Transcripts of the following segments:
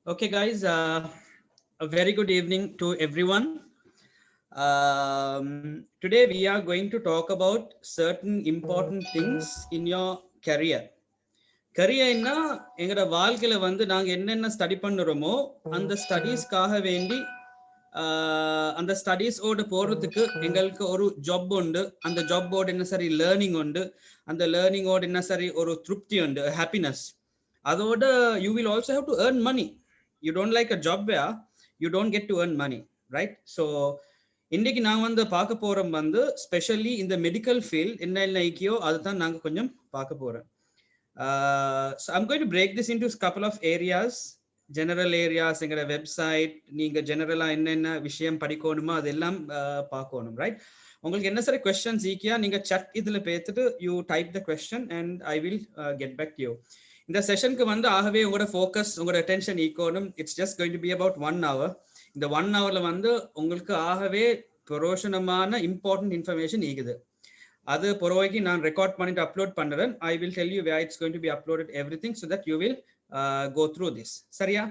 Okay, guys, a very good evening to everyone. Today, we are going to talk about certain important things in your career. கரியர்னா எங்களோட வாழ்க்கையில வந்து நாங்க என்னென்ன study பண்ணுறோமோ அந்த ஸ்டடீஸ்க்காக வேண்டி அந்த ஸ்டடீஸோடு போகிறதுக்கு எங்களுக்கு ஒரு ஜாப் உண்டு. அந்த ஜாப்போடு என்ன சரி லேர்னிங் உண்டு. அந்த லேர்னிங்கோடு என்ன சரி ஒரு திருப்தி உண்டு, ஹாப்பினஸ். அதோட you will also have to earn money. You don't like a job where you don't get to earn money, right? So இன்னைக்கு நான் வந்து பார்க்க போகிறோம் வந்து ஸ்பெஷலி இந்த மெடிக்கல் ஃபீல்ட் என்ன ஐக்கியோ அதுதான் நாங்கள் கொஞ்சம் பார்க்க போகிறோம். So I'm going to break this into a couple of areas, general areas, எங்களோட வெப்சைட், நீங்கள் ஜெனரலாக என்னென்ன விஷயம் படிக்கணுமோ அதெல்லாம் பார்க்கணும், ரைட்? உங்களுக்கு என்ன சரி கொஸ்டின்ஸ் ஈக்கியா நீங்கள் சட் இதில் பேத்துட்டு you type the question and I will get back you. இந்த செஷனுக்கு வந்து ஆகவே உங்களோட ஃபோக்கஸ், உங்களோட அட்டென்ஷன் ஈக்கணும். It's just going to be about 1 hour. இந்த 1 hourல வந்து உங்களுக்கு ஆகவே புரோஷனமான இம்பார்ட்டன்ட் இன்ஃபர்மேஷன் ஈகுது. அது பொறுவைக்கு நான் ரெக்கார்ட் பண்ணிட்டு அப்லோட் பண்ணுறேன். I will tell you where it's going to be uploaded everything so that you will go through this. சரியா?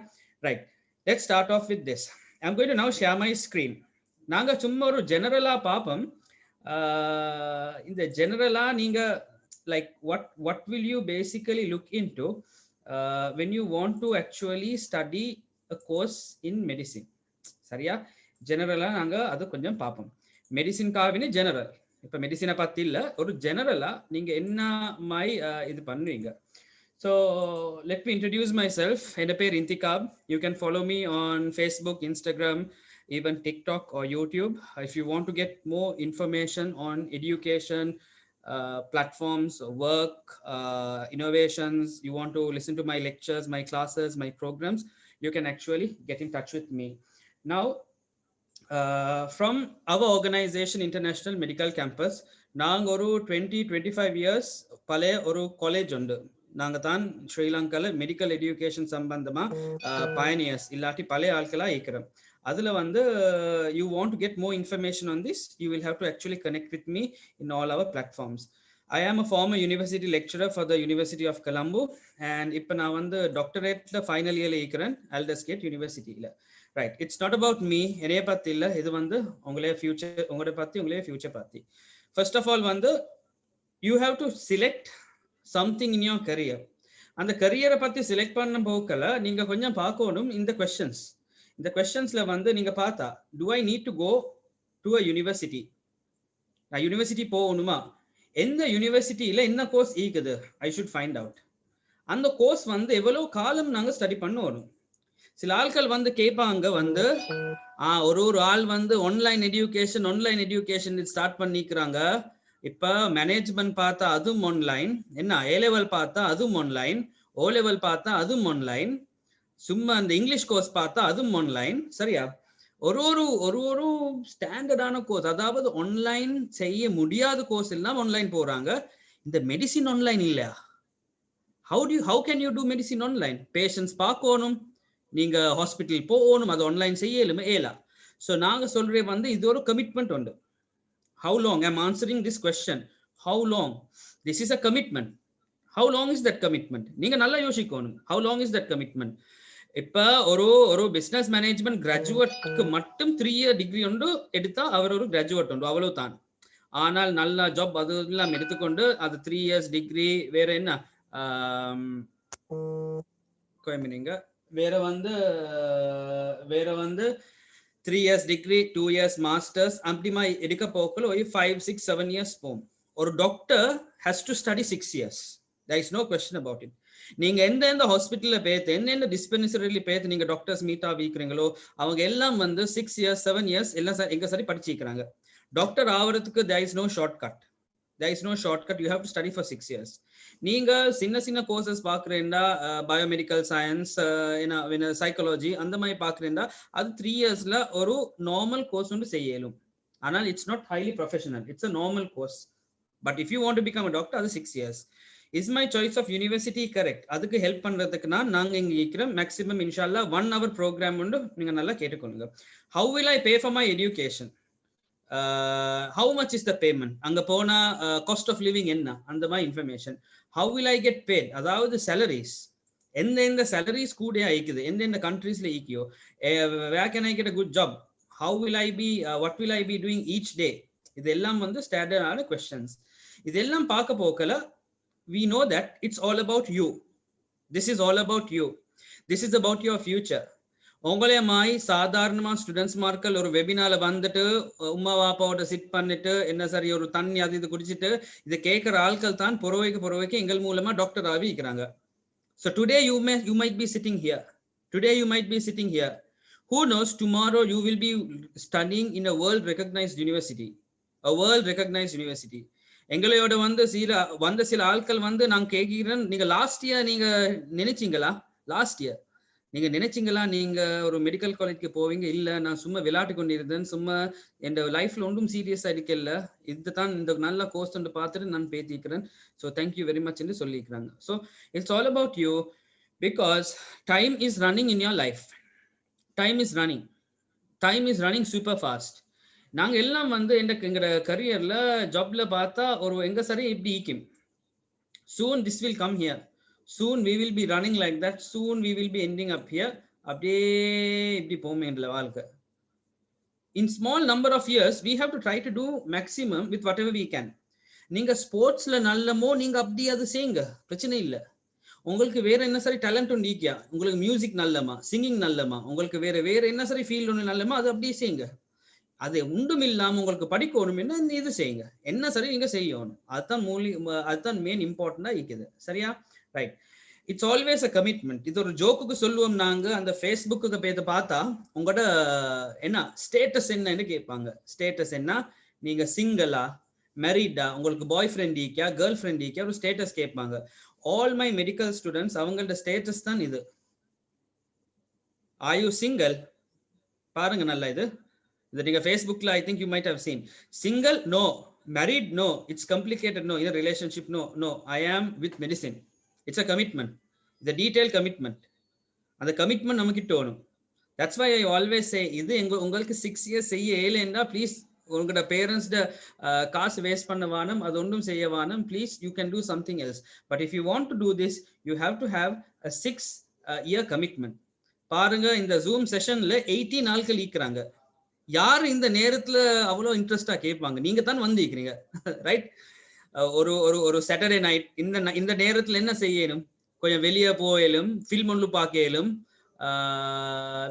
Right, let's start off with this. I am going to now share my screen. நாங்கள் சும்மா ஒரு ஜெனரலாக பார்ப்போம். இந்த ஜெனரலாக நீங்கள் like what will you basically look into when you want to actually study a course in medicine. சரியா? ஜெனரலா நாங்க அது கொஞ்சம் பார்ப்போம். மெடிசின் காவினி ஜெனரல். இப்ப மெடிசினை பத்தி இல்ல, ஒரு ஜெனரலா நீங்க என்ன மாதிரி இது பண்ணுவீங்க. So let me introduce myself. என் பேர் இன்திகாப். You can follow me on Facebook, Instagram, even TikTok or YouTube. If you want to get more information on education, platforms, work, innovations, you want to listen to my lectures, my classes, my programs, you can actually get in touch with me. Now, from our organization, International Medical Campus, நாங்கள் ஒரு 20-25 years பழைய ஒரு college உண்டு. நாங்கள் தான் ஸ்ரீலங்காவில் medical education சம்பந்தமாக pioneers இல்லாட்டி பழைய ஆட்களாக இருக்கிறோம். அதில் வந்து you want to get more information on this, you will have to actually connect with me in all our platforms. I am a former university lecturer for the University of Colombo and இப்போ நான் வந்து டாக்டரேட்டில் final இயரில் இருக்கிறேன் ஆல்டர்ஸ்கேட் யூனிவர்சிட்டியில். Right, it's not about me, என்னைய பற்றி இல்லை, இது வந்து உங்களே ஃபியூச்சர், உங்களோட பற்றி உங்களே ஃபியூச்சர் பற்றி. ஃபர்ஸ்ட் ஆஃப் ஆல் வந்து you have to select something in your career. அந்த கரியரை பற்றி செலக்ட் பண்ண போக்கல நீங்கள் கொஞ்சம் பார்க்கணும் இந்த கொஸ்டின்ஸ். இந்த கொஸ்டின்ஸ்ல வந்து நீங்க பார்த்தா, do I need to go to a university? நான் யூனிவர்சிட்டி போகணுமா? எந்த யூனிவர்சிட்டியில என்ன கோர்ஸ் இருக்குது ஐ ஷுட் ஃபைண்ட் அவுட். அந்த கோர்ஸ் வந்து எவ்வளவு காலம் நாங்கள் ஸ்டடி பண்ணணும். சில ஆட்கள் வந்து கேட்பாங்க வந்து ஒரு ஆள் வந்து ஆன்லைன் எஜுகேஷன் ஸ்டார்ட் பண்ணிக்கிறாங்க. இப்ப மேனேஜ்மெண்ட் பார்த்தா அதுவும் ஆன்லைன், என்ன ஏ லெவல் பார்த்தா அதுவும் ஆன்லைன், ஓ லெவல் பார்த்தா அதுவும் ஆன்லைன், சும்மா அந்த இங்கிலீஷ் கோர்ஸ் பார்த்தா அதுவும் ஆன்லைன். சரியா? ஒரு ஸ்டாண்டர்டான கோர்ஸ், அதாவது ஆன்லைன் செய்ய முடியாத கோர்ஸ் எல்லாம் ஆன்லைன் போறாங்க. இந்த மெடிசின் ஆன்லைன் இல்லையா? how can you do medicine online? Patients பார்க்கணும், நீங்க ஹாஸ்பிட்டல் போகணும், அது ஆன்லைன் செய்யலுமே ஏலா. ஸோ நாங்க சொல்றேன் வந்து இது ஒரு கமிட்மெண்ட் உண்டு. How long? I'm answering this question. How long? This is a commitment. How long is that commitment? நீங்க நல்லா யோசிக்கணும். How long is that commitment? இப்ப ஒரு பிசினஸ் மேனேஜ்மெண்ட் கிராஜுவேட்க்கு மட்டும் 3 year டிகிரி உண்டு எடுத்தா அவர் ஒரு கிராஜுவேட் உண்டு, அவ்வளவு தான். ஆனால் நல்ல ஜாப் அது எல்லாம் எடுத்துக்கொண்டு அது 3 years டிகிரி, வேற என்ன கோயமினிங்க, வேற வந்து 3 years டிகிரி, 2 years மாஸ்டர்ஸ், அப்படிமா எடுக்க போக்கல ஒரு 5-6-7 years போகும். ஒரு doctor has to study 6 years. There is no question about it. நீங்க எந்த ஹாஸ்பிட்டல்ல பேத்து, எந்த டிஸ்பென்சரியில பேத்து நீங்க டாக்டர்ஸ் மீட் ஆகிக்கிறீங்களோ அவங்க எல்லாம் வந்து 6 years 7 years எல்லாம் எங்க சரி படிச்சிருக்கிறாங்க. டாக்டர் ஆகிறதுக்கு there is no shortcut. You have to study for 6 years. நீங்க சின்ன கோர்சஸ் பாக்குறேன்டா, பயோமெடிக்கல் சயின்ஸ், சைக்காலஜி அந்த மாதிரி பாக்குறேன்டா, அது 3 yearsல ஒரு நார்மல் கோர்ஸ் ஒன்று செய்யலும். ஆனால் it's not highly professional, it's a normal course. But if you want to become a doctor, அது 6 years. Is my choice of university correct? அதுக்கு ஹெல்ப் பண்றதுக்கு நாங்க இங்க இருக்கிறோம். மேக்ஸிமம் இன்ஷால்லா 1 hour ப்ரோக்ராம் உண்டு, நீங்க நல்லா கேட்டுக்கொள்ளுங்க. How will I pay for my education? how much is the payment? அங்க போனா cost of living என்ன, அந்த மாதிரி information. how will I get paid? அதாவது salaries. எந்தெந்த salaries கூட ஆயிக்குது, எந்தெந்த countriesல ஈக்கியோ, where can I get a good job, how will I be, what will I be doing each day, இதெல்லாம் வந்து ஸ்டாண்டர்ட் ஆன questions. இதெல்லாம் பார்க்க போக்கல we know that it's all about you. This is all about you. This is about your future. உங்களே மாய் சாதாரணமா students மார்க்கல் ஒரு வெபினால வந்துட்டு Uma வாப்பாவோட chit பண்ணிட்டு என்ன சரி ஒரு தண்ணி அது இது குடிச்சிட்டு இதை கேட்கிற ஆட்கள் தான் பொறவைக்கு எங்கள் மூலமா டாக்டர் ஆகி இருக்கிறாங்க. So today you might be sitting here. Today you might be sitting here. Who knows, tomorrow you will be studying in a world recognized university. A world recognized university. எங்களையோட வந்த சில ஆட்கள் வந்து நான் கேட்கிறேன், நீங்க லாஸ்ட் இயர் நீங்க நினைச்சீங்களா, last year நீங்க நினைச்சீங்களா நீங்க ஒரு மெடிக்கல் காலேஜ்க்கு போவீங்க? இல்ல, நான் சும்மா விளையாட்டு கொண்டிருந்தேன், சும்மா என் லைஃப்ல ஒன்றும் சீரியஸா இருக்கல, இதுதான் இந்த நல்ல கோர்ஸ் பார்த்துட்டு நான் பேசிக்கிறேன், ஸோ தேங்க்யூ வெரி மச் என்று சொல்லிக்கிறாங்க. So it's all about you, because time is running in your life. Time is running super fast. நாங்க எல்லாம் வந்து எங்களோட கரியர்ல ஜாப்ல பார்த்தா ஒரு எங்க சரி இப்படி ஈக்கும், soon this will come here, soon we will be running like that, soon we will be ending up here. அப்படியே இப்படி போமே என்ற வாழ்க்கை. In small number of years we have to try to do maximum with whatever we can. நீங்க ஸ்போர்ட்ஸ்ல நல்லமோ நீங்க அப்படி அது செய்யுங்க, பிரச்சனை இல்லை. உங்களுக்கு வேற என்ன சரி டேலண்ட் ஒன்று ஈக்கியா, உங்களுக்கு மியூசிக் நல்லமா, சிங்கிங் நல்லமா, உங்களுக்கு வேற என்ன சரி ஃபீல்டு ஒன்று நல்லமா, அது அப்படியே செய்யுங்க. அது உண்டும் இல்லாம உங்களுக்கு படிக்கணும் என்ன இது செய்யுங்க, என்ன சரி நீங்க செய்யணும், அதுதான் மெயின் இம்பார்ட்டண்டா இருக்குது. சரியா? Right. It's always a commitment. இது ஒரு ஜோக்குக்கு சொல்லுவோம் நாங்க. அந்த ஃபேஸ்புக்கு பேத பார்த்தா உங்களோட என்ன ஸ்டேட்டஸ் என்னன்னு கேட்பாங்க. ஸ்டேட்டஸ் என்ன, நீங்க சிங்கிளா, மேரிடா, உங்களுக்கு பாய் ஃப்ரெண்ட் ஈக்கியா, கேர்ள் ஃப்ரெண்ட் ஈக்கியா, ஒரு ஸ்டேட்டஸ் கேட்பாங்க. ஆல் மை மெடிக்கல் ஸ்டூடெண்ட்ஸ் அவங்களோட ஸ்டேட்டஸ் தான் இது. Are you single? பாருங்க நல்லா, இது நீங்க ஃபேஸ்புக்ல I think you might have seen. Single no, married no, it's complicated no, in a relationship no, I am with medicine. It's a commitment, it's a detailed commitment. And the commitment namakittu onum. That's why I always say idu ungalku 6 years seiya elenda, please ungoda parents da காசு waste பண்ண வானம், அது ஒன்றும் செய்ய வானம், please you can do something else. But if you want to do this, you have to have a 6 year commitment. பாருங்க, இந்த zoom செஷன்ல 18 நாட்கள் ஈக்குறாங்க. யாரு இந்த நேரத்துல அவ்வளவு இன்ட்ரெஸ்டா கேட்பாங்க? நீங்க தான் வந்து இருக்கிறீங்க, ரைட்? ஒரு சாட்டர்டே நைட் இந்த நேரத்துல என்ன செய்யணும்? கொஞ்சம் வெளியே போயலும், ஃபில்ம் ஒன்று பார்க்கலும்,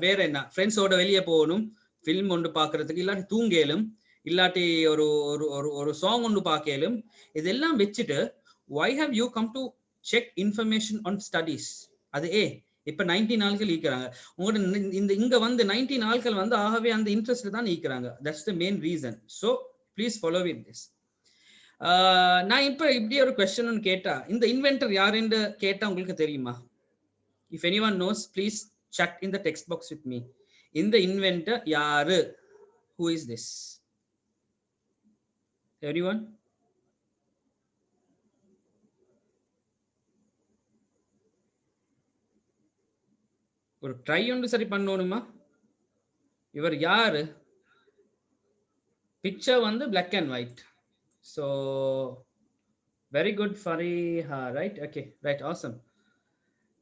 வேற என்ன ஃப்ரெண்ட்ஸோட வெளியே போகணும், ஃபில்ம் ஒன்று பார்க்கறதுக்கு, இல்லாட்டி தூங்கலும், இல்லாட்டி ஒரு சாங் ஒன்று பார்க்கலும். இதெல்லாம் வச்சுட்டு why have you come to check information on studies? அது இப்ப 90 நாட்கள் ஈக்குறாங்க. உங்களோட இங்க வந்து 90 நாட்கள் வந்து ஆகவே அந்த இன்ட்ரெஸ்ட் தான் ஈக்குறாங்க. That's the main reason. So please follow with this. நான் இப்ப இப்படி ஒரு கொஸ்டின் கேட்டா, இந்த இன்வென்டர் யாருன்னு கேட்டா உங்களுக்கு தெரியுமா? If anyone knows, please chat in the text box with me. இந்த இன்வென்டர் யாரு? Who is this? Everyone? ஒரு ட்ரை ஒன்று சரி பண்ணணுமா? இவர் யாரு? பிக்சர் வந்து black and white. So very good, Fariha, right? Okay, right, awesome.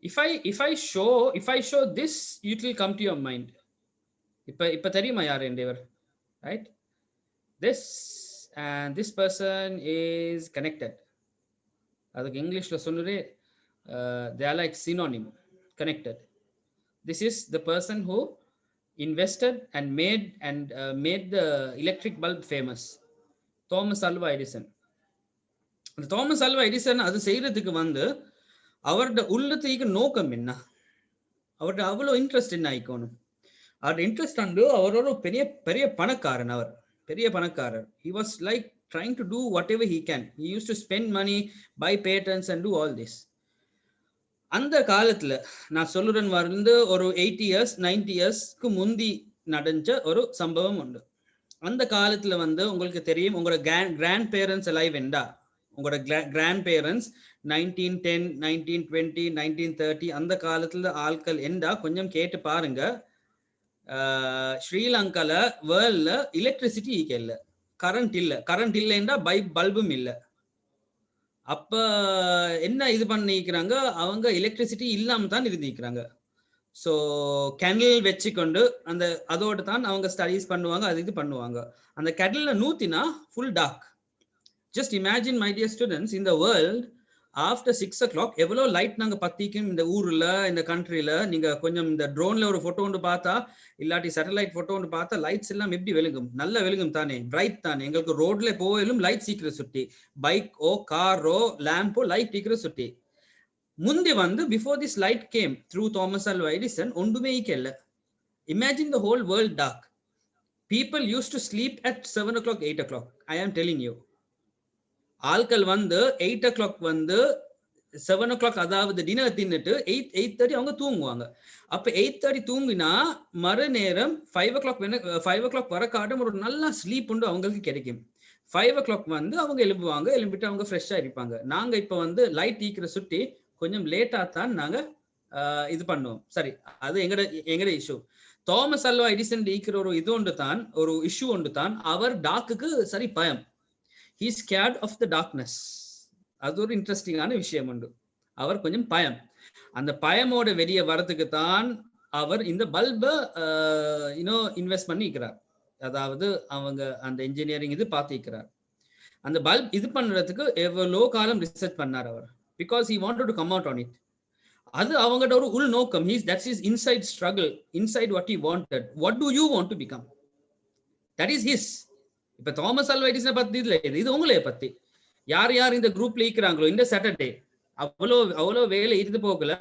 If I show this, it will come to your mind. இப்ப தெரியுமா யார் என்றவர்? Right? This and this person is connected. அதுக்கு இங்கிலீஷ்ல சொல்லுறே, they are like synonym, connected. This is the person who invested and made the electric bulb famous. Thomas Alva Edison. அந்த Thomas Alva Edison அது செய்யறதுக்கு வந்து அவரோட உள்ளத்துக்கு நோக்கம் என்ன, அவரோட அவ்வளவு இன்ட்ரெஸ்ட் என்ன ஆயிக்கணும்? அவரோட இன்ட்ரெஸ்ட் வந்து அவரோட பெரிய பணக்காரன். அவர் பெரிய பணக்காரர். He was like trying to do whatever he can. He used to spend money, buy patents and do all this. அந்த காலத்துல நான் சொல்லுறேன் வந்து ஒரு 80 years 90 yearsக்கு முந்தி நடந்த ஒரு சம்பவம் உண்டு. அந்த காலத்துல வந்து உங்களுக்கு தெரியும், உங்களோட கிராண்ட் பேரண்ட்ஸ் எல்லாம் வேண்டா, உங்களோட கிராண்ட் பேரண்ட்ஸ் 1910 1920 1930 அந்த காலத்துல ஆட்கள் என்றா கொஞ்சம் கேட்டு பாருங்க. ஸ்ரீலங்கால வேர்ல்ட்ல எலக்ட்ரிசிட்டி இல்ல, கரண்ட் இல்லைன்றா பல்பும் இல்லை. அப்ப என்ன இது பண்ணிக்கிறாங்க, அவங்க எலக்ட்ரிசிட்டி இல்லாம தான் இருந்திக்கிறாங்க. ஸோ கேண்டில் வச்சுக்கொண்டு அந்த அதோட தான் அவங்க ஸ்டடீஸ் பண்ணுவாங்க, அது இது பண்ணுவாங்க. அந்த கேண்டில்ல நூத்தினா full dark. Just imagine my dear students, இந்த வேர்ல்ட் ஆஃப்டர் 6 o'clock எவ்வளோ லைட் நாங்க பத்திக்கும் இந்த ஊர்ல, இந்த கண்ட்ரில. நீங்க கொஞ்சம் இந்த ட்ரோன்ல ஒரு போட்டோ ஒன்று பார்த்தா, இல்லாட்டி சேட்டலைட் போட்டோ ஒன்று பார்த்தா, லைட்ஸ் எல்லாம் எப்படி வெளுங்கும்? நல்ல வெளுங்கும் தானே, பிரைட் தானே. எங்களுக்கு ரோட்ல போயிலும் லைட் சீக்கிரம் சுட்டி, பைக்கோ காரோ லேம்போ லைட் சீக்கிரம் சுட்டி. முந்தி வந்து before this light came through Thomas Alva Edison ஒன்றுமே இல்லை. Imagine the whole world dark. People used to sleep at 7 o'clock 8 o'clock. I am telling you. ஆட்கள் வந்து 8 o'clock வந்து 7 o'clock, அதாவது டின்னர் தின்னுட்டு 8:30 அவங்க தூங்குவாங்க. அப்ப 8:30 தூங்கினா மறுநேரம் 5 o'clock 5 o'clock வர காட்டும் ஒரு நல்ல ஸ்லீப் உண்டு அவங்களுக்கு கிடைக்கும். 5 o'clock வந்து அவங்க எழும்புவாங்க, எழும்பிட்டு அவங்க ஃப்ரெஷ்ஷா இருப்பாங்க. நாங்க இப்ப வந்து லைட் ஈக்கிற சுட்டி கொஞ்சம் லேட்டா தான் நாங்க இது பண்ணுவோம். சரி, அது எங்கட இஷ்யூ. தாமஸ் ஆல்வா எடிசன் ஈக்கிற ஒரு இது ஒன்று தான், ஒரு இஷ்யூ ஒன்று தான். அவர் டார்க்குக்கு சரி பயம். He is scared of the darkness. அது ஒரு இன்ட்ரெஸ்டிங்கான விஷயம் உண்டு. அவர் கொஞ்சம் பயம். அந்த பயமோட வெளியே வரதுக்கு தான் அவர் இந்த பல்பை இன்வெஸ்ட் பண்ணிக்கிறார். அதாவது அவங்க அந்த இன்ஜினியரிங் இது பார்த்திக்கிறார். அந்த பல்ப் இது பண்றதுக்கு எவ்வளோ காலம் ரிசர்ச் பண்ணார் அவர். Because he wanted to come out on it. அது அவங்களோட ஒரு உள் நோக்கம். That's his inside struggle, inside what he wanted. What do you want to become? That is his. இப்ப தாமஸ் ஆல்வா எடிசனை பத்தி இது உங்களைய பத்தி. யார் யார் இந்த குரூப்ல இருக்கிறாங்களோ இந்த சாட்டர்டே அவ்வளோ வேலை இருந்து போகல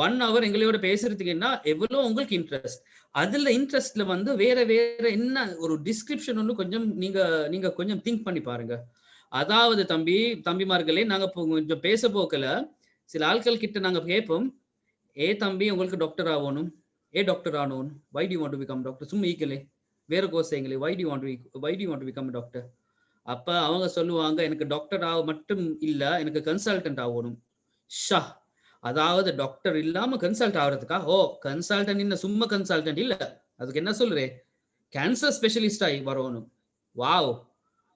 1 hour எங்களோட பேசுறதுக்குன்னா எவ்வளோ உங்களுக்கு இன்ட்ரெஸ்ட். அதுல இன்ட்ரெஸ்ட்ல வந்து வேற வேற என்ன ஒரு டிஸ்கிரிப்ஷன் ஒன்று கொஞ்சம் நீங்க கொஞ்சம் திங்க் பண்ணி பாருங்க. அதாவது தம்பிமார்களே, நாங்க கொஞ்சம் பேச போக்கல சில ஆட்கள் கிட்ட நாங்க கேட்போம், ஏ தம்பி உங்களுக்கு டாக்டர் ஆகணும், ஏ டாக்டர் ஆகணும், why do you want to become doctor, சும்மா ஈக்கலே வேற கோர்ஸ் எங்களே, why do you want to become doctor. அப்ப அவங்க சொல்லுவாங்க, எனக்கு டாக்டர் ஆக மட்டும் இல்ல, எனக்கு கன்சல்டன்ட் ஆகணும். ஷா, அதாவது டாக்டர் இல்லாம கன்சல்ட் ஆகிறதுக்கா? ஓ, கன்சல்டன்ட் என்ன சும்மா கன்சல்டன்ட் இல்ல, அதுக்கு என்ன சொல்றே, கேன்சர் ஸ்பெஷலிஸ்ட் ஆகி வரணும். வாவ்.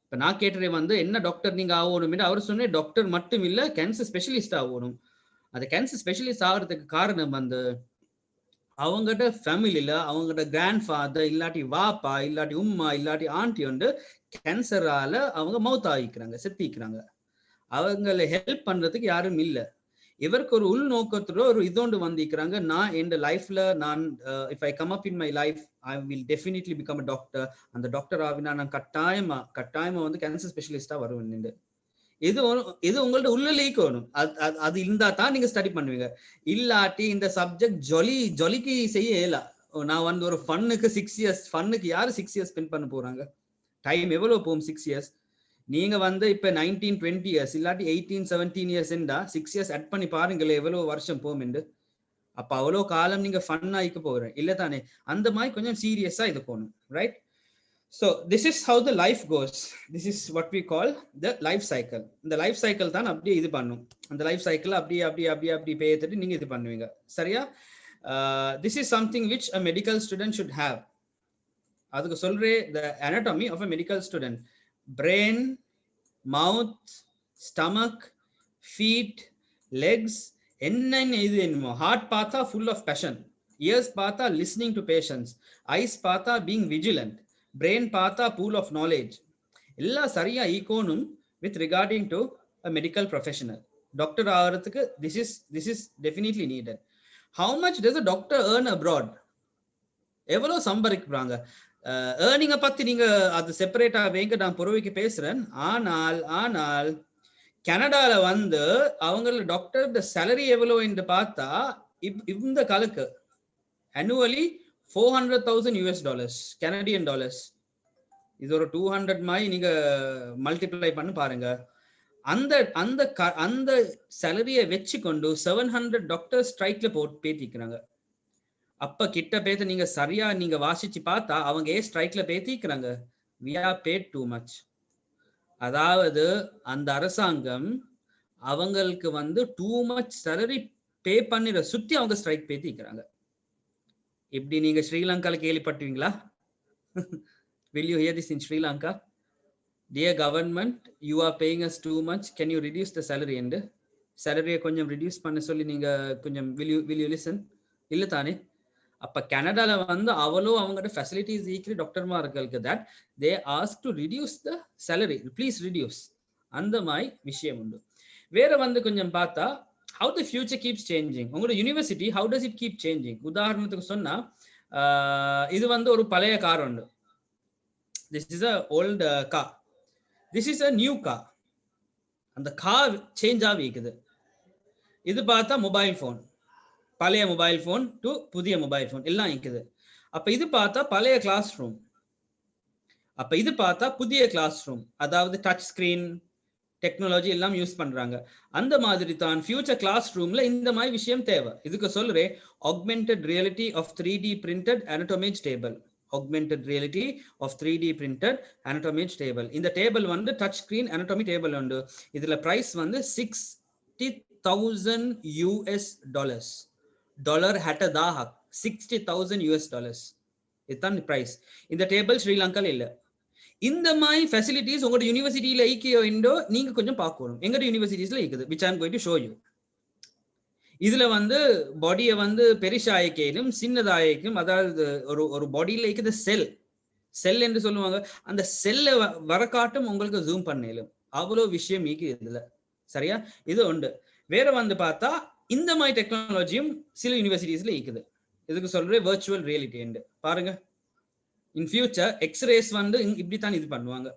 இப்ப நான் கேட்டுறேன் வந்து என்ன டாக்டர் நீங்க ஆகணும், அவர் சொன்னேன் டாக்டர் மட்டும் இல்ல கேன்சர் ஸ்பெஷலிஸ்ட் ஆகணும். அந்த கேன்சர் ஸ்பெஷலிஸ்ட் ஆகிறதுக்கு காரணம் வந்து அவங்கட ஃபேமிலியில அவங்கட கிராண்ட் ஃபாதர் இல்லாட்டி வாப்பா இல்லாட்டி உம்மா இல்லாட்டி ஆண்டி வந்து கேன்சரால அவங்க மவுத் ஆகிக்கிறாங்க, செத்திக்கிறாங்க. அவங்களை ஹெல்ப் பண்றதுக்கு யாரும் இல்லை. இவருக்கு ஒரு உள்நோக்கத்தோட ஒரு இதோண்டு வந்திருக்கிறாங்க, நான் என் லைஃப்ல நான் if I come up in my life I will definitely become a doctor. அந்த டாக்டர் ஆகினா நான் கட்டாயமா வந்து கேன்சர் ஸ்பெஷலிஸ்டா வருவேன். இது உங்கள்ட்ட உள்ள லீக்கணும். அது இருந்தா தான் நீங்க ஸ்டடி பண்ணுவீங்க. இல்லாட்டி இந்த சப்ஜெக்ட் ஜொலிக்கு செய்ய இயல. நான் வந்து ஒரு ஃபன்னுக்கு 6 years, ஃபன்னுக்கு யாரு 6 years ஸ்பெண்ட் பண்ண போறாங்க? டைம் எவ்வளவு போகும் 6 years? நீங்க வந்து இப்ப 19-20 years இல்லாட்டி 18-17 years என்றா 6 years அட் பண்ணி பாருங்களேன் எவ்வளவு வருஷம் போகும் என்று. அப்ப அவ்வளவு காலம் நீங்க ஃபன் ஆயிக்க போறேன் இல்ல தானே? அந்த மாதிரி கொஞ்சம் சீரியஸா இது போகணும், right? So this is how the life goes. This is what we call the life cycle. இந்த லைஃப் சைக்கிள் தான் அப்படியே இது பண்ணும். அந்த லைஃப் சைக்கிள் அப்படியே பேத்துட்டு நீங்க இது பண்ணுவீங்க, சரியா? This is something which a medical student should have. அதுக்கு சொல்றே the anatomy of a medical student. Brain, mouth, stomach, feet, legs, என்னென்ன இது என்னமோ. Heart பார்த்தா full of passion, ears பார்த்தா listening to patients, eyes பார்த்தா being vigilant, brain பார்த்தா pool of knowledge. எல்லாம் சரியா ஈக்கோனும் with regarding to a medical professional. Doctor ஆகிறதுக்கு this is definitely needed. How much does a doctor earn abroad? எவ்வளவு சம்பாதிக்கிறாங்க? ஏர்னிங்கை பத்தி நீங்க அது செப்பரேட்டா வைங்க, நான் பொறுவைக்கு பேசுறேன். ஆனால் கனடால வந்து அவங்கள டாக்டர் சேலரி எவ்வளவு என்று பார்த்தா இந்த காலக்கு annually $400,000 Canadian dollars. இது ஒரு 200 மாதிரி நீங்க மல்டிப்ளை பண்ணி பாருங்க. அந்த சேலரியை வச்சு கொண்டு 700 டாக்டர் ஸ்ட்ரைக்ல பேத்திக்கிறாங்க. அப்ப கிட்ட பேத்து நீங்க சரியா நீங்க வாசிச்சு பார்த்தா அவங்க ஸ்ட்ரைக்ல பேத்திக்கிறாங்க. we are paid too much. அதாவது அந்த அரசாங்கம் அவங்களுக்கு வந்து too much salary பே பண்ணிட சுத்தி அவங்க ஸ்ட்ரைக் பேத்திக்கிறாங்க. இப்படி நீங்க ஸ்ரீலங்கால கேள்விப்பட்டுவீங்களா? Will you hear this in Sri Lanka? dear government, you are paying us too much, can you reduce the salary and salary கொஞ்சம் reduce பண்ண சொல்லி நீங்க கொஞ்சம் will you listen? இல்ல தானே. அப்ப கனடால வந்து அவ்வளோ அவங்களோட ஃபெசிலிட்டிஸ் ஈக்குவலி டாக்டர்மார்களுக்கு that they ask to reduce the salary, please reduce. அந்த மாதிரி விஷயம் உண்டு. வேற வந்து கொஞ்சம் பார்த்தா how the future keeps changing. உங்களோட university how does it keep changing. உதாரணத்துக்கு சொன்னா இது வந்து ஒரு பழைய கார் உண்டு. This is a old car, this is a new car. அந்த கார் சேஞ்ச் ஆகிக்குது. இது பார்த்தா மொபைல் ஃபோன், பழைய மொபைல் ஃபோன் டு புதிய மொபைல் ஃபோன் எல்லாம் இருக்குது. அப்ப இது பார்த்தா பழைய கிளாஸ் ரூம், அப்ப இது பார்த்தா புதிய கிளாஸ் ரூம், அதாவது டச் ஸ்கிரீன் டெக்னாலஜி எல்லாம் யூஸ் பண்றாங்க. அந்த மாதிரி தான் ஃபியூச்சர் கிளாஸ் ரூம்ல இந்த மாதிரி விஷயம் தேவை. இதுக்கு சொல்றேன் augmented reality of 3D printed anatomage table. Augmented reality of 3D printed anatomage table. இந்த டேபிள் வந்து டச் ஸ்கிரீன் அனட்டோமி டேபிள் உண்டு. இதுல பிரைஸ் வந்து $60,000. டாலர் ஹட்டதாக $60,000. இதுதான் பிரைஸ். இந்த டேபிள் ஸ்ரீலங்கால இல்ல. இந்த மாதிரி ஃபெசிலிட்டிஸ் உங்களோட யூனிவர்சிட்டியில ஐக்கியோ நீங்க கொஞ்சம் பார்க்கணும். எங்களோட யூனிவர்சிட்டிஸ்ல இருக்குது, which I am going to show you. இதுல வந்து பாடியை வந்து பெரிசாயக்கும் சின்னதாயக்கும், அதாவது ஒரு பாடியில இருக்குது செல் என்று சொல்லுவாங்க. அந்த செல்ல வரக்காட்டும் உங்களுக்கு ஜூம் பண்ணலும் அவ்வளோ விஷயம் இதுல. சரியா? இது உண்டு. வேற வந்து பார்த்தா இந்த மாதிரி டெக்னாலஜியும் சில யூனிவர்சிட்டிஸ்ல இருக்குது. இதுக்கு சொல்றேன் வர்ச்சுவல் ரியாலிட்டி. பாருங்க, இன் ஃபியூச்சர் எக்ஸ்ரேஸ் வந்து இப்படித்தான் இது பண்ணுவாங்க.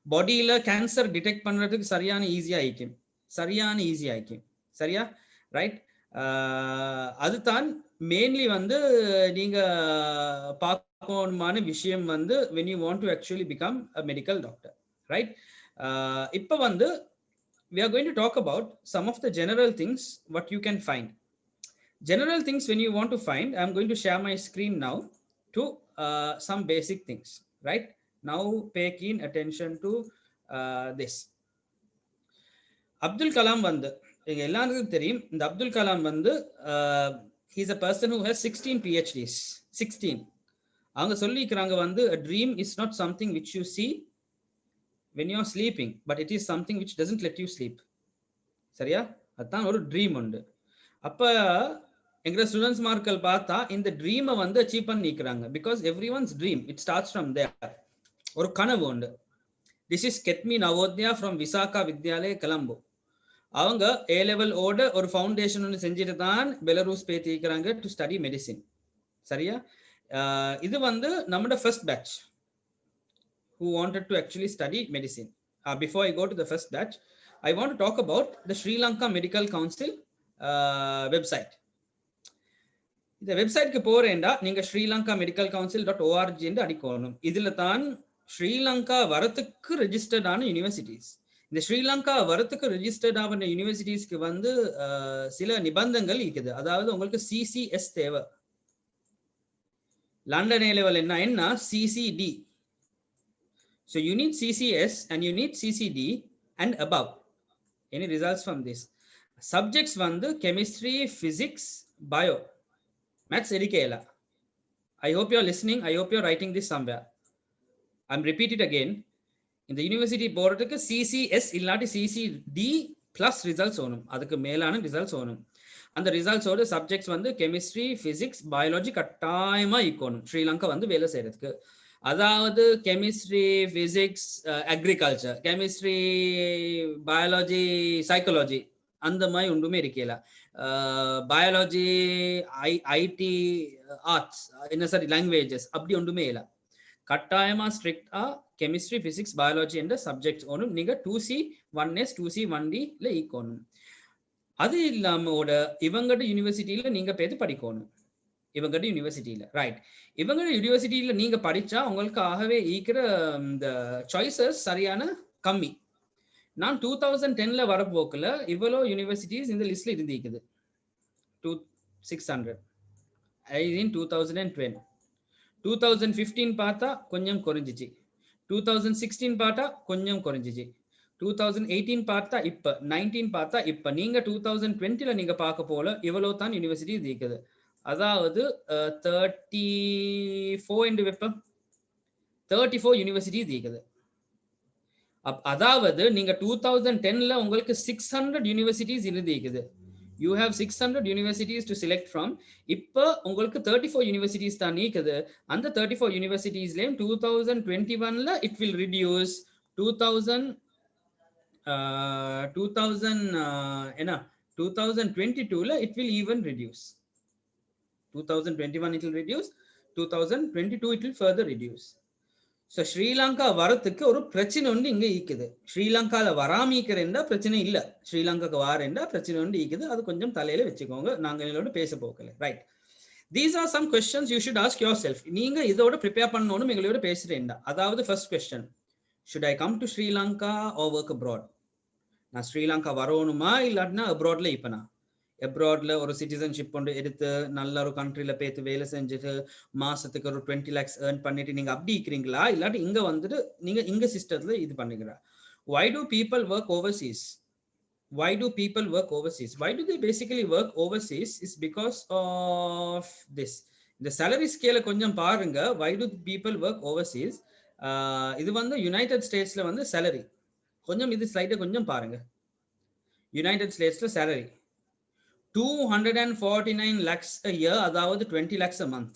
பாடியில கேன்சர் டிடெக்ட் பண்றதுக்கு சரியான ஈஸியா ஆயிக்கும். சரியா? ரைட். அதுதான் மெயின்லி வந்து நீங்க பார்க்கணுமான விஷயம் வந்து when you want to actually become a medical doctor, right? இப்ப வந்து we are going to talk about some of the general things what you can find. General things when you want to find, I am going to share my screen now to some basic things, right? Now pay keen attention to this. Abdul Kalam வந்து எங்க எல்லாருக்கும் தெரியும். இந்த அப்துல் கலாம் வந்து he is a person who has 16 PhDs. 16. அவங்க சொல்லிக்கிறாங்க வந்து a dream is not something which you see when you are sleeping, but it is something which doesn't let you sleep. சரியா? அதுதான் ஒரு ட்ரீம் உண்டு. அப்ப எங்க ஸ்டூடெண்ட்ஸ் மார்க்கல் பார்த்தா இந்த ட்ரீமை வந்து அச்சீவ் பண்ணிக்கிறாங்க. Because every one's dream it starts from there. ஒரு கனவு உண்டு. This is Kethmi Navodya from Visakha Vidyalaya Colombo. அவங்க ஏ லெவல் ஓட ஒரு ஃபவுண்டேஷன் ஒன்று செஞ்சுட்டு தான் பெலரூஸ் பேத்திக்கிறாங்க டு ஸ்டடி மெடிசின். சரியா? இது வந்து நம்மளோட first batch who wanted to actually study medicine. Before I go to the first batch, I want to talk about the Sri Lanka Medical Council website. இந்த வெப்சைட்க்கு போறேன்டா நீங்க srilankamedicalcouncil.org என்று அடிக்கணும். இதுல தான் ஸ்ரீலங்கா வரத்துக்கு ரெஜிஸ்டர்ட் ஆன யூனிவர்சிட்டிஸ். இந்த ஸ்ரீலங்கா வரத்துக்கு ரெஜிஸ்டர்ட் ஆன யூனிவர்சிட்டிஸ்க்கு வந்து சில நிபந்தனைகள் இருக்குது. அதாவது உங்களுக்கு CCS தேவை. லண்டன் ஏ லெவல் என்ன CCD. So you need CCS and you need CCD and above. Any results from this? Subjects வந்து chemistry, physics, bio. Maths edikela. I hope you are listening. I hope you are writing this somewhere. I'm repeat it again. In the university போறதுக்கு CCS இல்லாட்டி CCD plus results ஓணும். அதுக்கு மேலான results ஓணும். அந்த results ஓட subjects வந்து chemistry, physics, biology கட்டாயமா இருக்கணும் ஸ்ரீலங்கா வந்து வேலை செய்யறதுக்கு. அதாவது chemistry, physics, agriculture, chemistry, biology, psychology அந்த மாதிரி ஒன்றுமே இருக்கல. பயாலஜி, ஐடி, ஆர்ட்ஸ், என்ன சாரி லாங்குவேஜஸ் அப்படி ஒன்றுமே இல்லை. கட்டாயமா ஸ்ட்ரிக்டா கெமிஸ்ட்ரி, பிசிக்ஸ், பயாலஜி என்ற சப்ஜெக்ட்ஸ் ஒன்றும் நீங்க 2C 1S 2C 1Dல ஈக்கணும். அது இல்லாம இவங்கட யூனிவர்சிட்டியில நீங்க போய் படிக்கணும். இவங்கட யூனிவர்சிட்டியில ரைட். இவங்கட யூனிவர்சிட்டியில நீங்க படிச்சா உங்களுக்கு ஆகவே ஈக்கிற இந்த சாய்ஸஸ் சரியான கம்மி. நான் 2010ல வரப்போக்குல இவ்வளோ யூனிவர்சிட்டிஸ் இந்த லிஸ்ட்ல இருந்திருக்குது. 600. in 2012. 2015 பார்த்தா கொஞ்சம் குறைஞ்சிச்சு. 2016 பார்த்தா கொஞ்சம் குறைஞ்சிச்சு. 2018 பார்த்தா இப்ப 19 பார்த்தா இப்ப நீங்க 2020ல நீங்க பார்க்க போல இவ்வளோ தான் யூனிவர்சிட்டி இருக்குது. அதாவது 34 என்று வெப்பம் 34 யூனிவர்சிட்டிஸ் இருக்குது. அதாவது நீங்க 2010ல உங்களுக்கு 600 யூனிவர்சிட்டிஸ் இருந்திருக்குது. You have 600 universities to select from. இப்போ உங்களுக்கு 34 universities தான் நீக்குது. அந்த 34 universitiesலயும் 2021ல it will reduce 2022ல it will even reduce. 2021 it will reduce, 2022 it will further reduce. So Sri Lanka வரத்துக்கு ஒரு பிரச்சனை ஒன்று இங்கே ஈக்குது. ஸ்ரீலங்காவில் வராமிக்கிறேன்டா பிரச்சனை இல்லை, ஸ்ரீலங்காக்கு வாரேன்டா பிரச்சனை ஒன்று ஈக்குது. அது கொஞ்சம் தலையில வச்சுக்கோங்க, நாங்கள் எங்களோட பேச போக்கல. Right, these are some questions you should ask yourself. நீங்க இதோட ப்ரிப்பேர் பண்ணணும் எங்களோட பேசுறேன்டா. அதாவது first question, should I come to Sri Lanka or work abroad? நான் ஸ்ரீலங்கா வரணுமா இல்லாட்டினா அப்ராட்ல இப்பனா அப்ராட்ல ஒரு சிட்டிசன்ஷிப் கொண்டு எடுத்து நல்ல ஒரு கண்ட்ரில பேத்து வேலை செஞ்சுட்டு மாசத்துக்கு ஒரு 20 lakhs ஏர்ன் பண்ணிட்டு நீங்க அப்படி இருக்கிறீங்களா, இல்லாட்டி இங்க வந்துட்டு நீங்க இங்க சிஸ்டத்துல இது பண்ணுகிறா? Why do people work overseas? Why do people work overseas? Why do they basically work overseas is because of this. இந்த salary scale கொஞ்சம் பாருங்க. Why do people work overseas? இது வந்து யுனைடெட் ஸ்டேட்ஸ்ல வந்து salary கொஞ்சம் இது ஸ்லைட கொஞ்சம் பாருங்க. யுனைடெட் ஸ்டேட்ஸ்ல salary 249 lakhs a year, அதாவது 20 lakhs a month.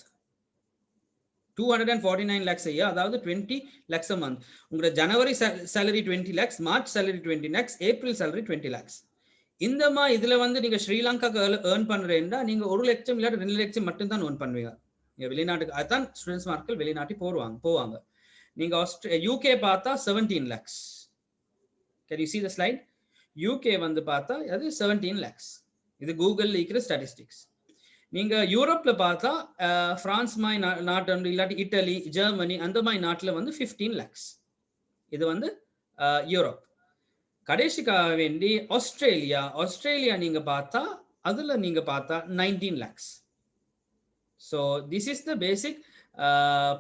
249 lakhs a year, அதாவது 20 lakhs a month. உங்களோட ஜனவரி salary 20 lakhs, March salary 20 lakhs, April salary 20 lakhs. இந்த மாதிரி இதுல வந்து நீங்க ஸ்ரீலங்காக்கு ஏர்ன் பண்றேன்னா நீங்க 1 லட்சம் இல்லாட்டி 2 லட்சம் மட்டும் தான் ஏர்ன் பண்ணுவீங்க. வெளிநாட்டுக்கு அதான் ஸ்டூடெண்ட்ஸ் மார்க்கில் வெளிநாட்டு போவாங்க. நீங்க யூகே பார்த்தா 17 lakhs. Can you see the slide? UK வந்து பார்த்தா அது 17 lakhs. இது கூகுள்ல இருக்கிற ஸ்டாட்டிஸ்டிக்ஸ். நீங்க யூரோப்ல பார்த்தா பிரான்ஸ் மாதிரி நாட்டு இல்லாட்டி இட்டலி, ஜெர்மனி அந்த மாதிரி நாட்டுல வந்து 15 lakhs. இது வந்து யூரோப். கடைசிக்காக வேண்டி ஆஸ்திரேலியா நீங்க பார்த்தா அதுல நீங்க பார்த்தா 19 lakhs. So this is the basic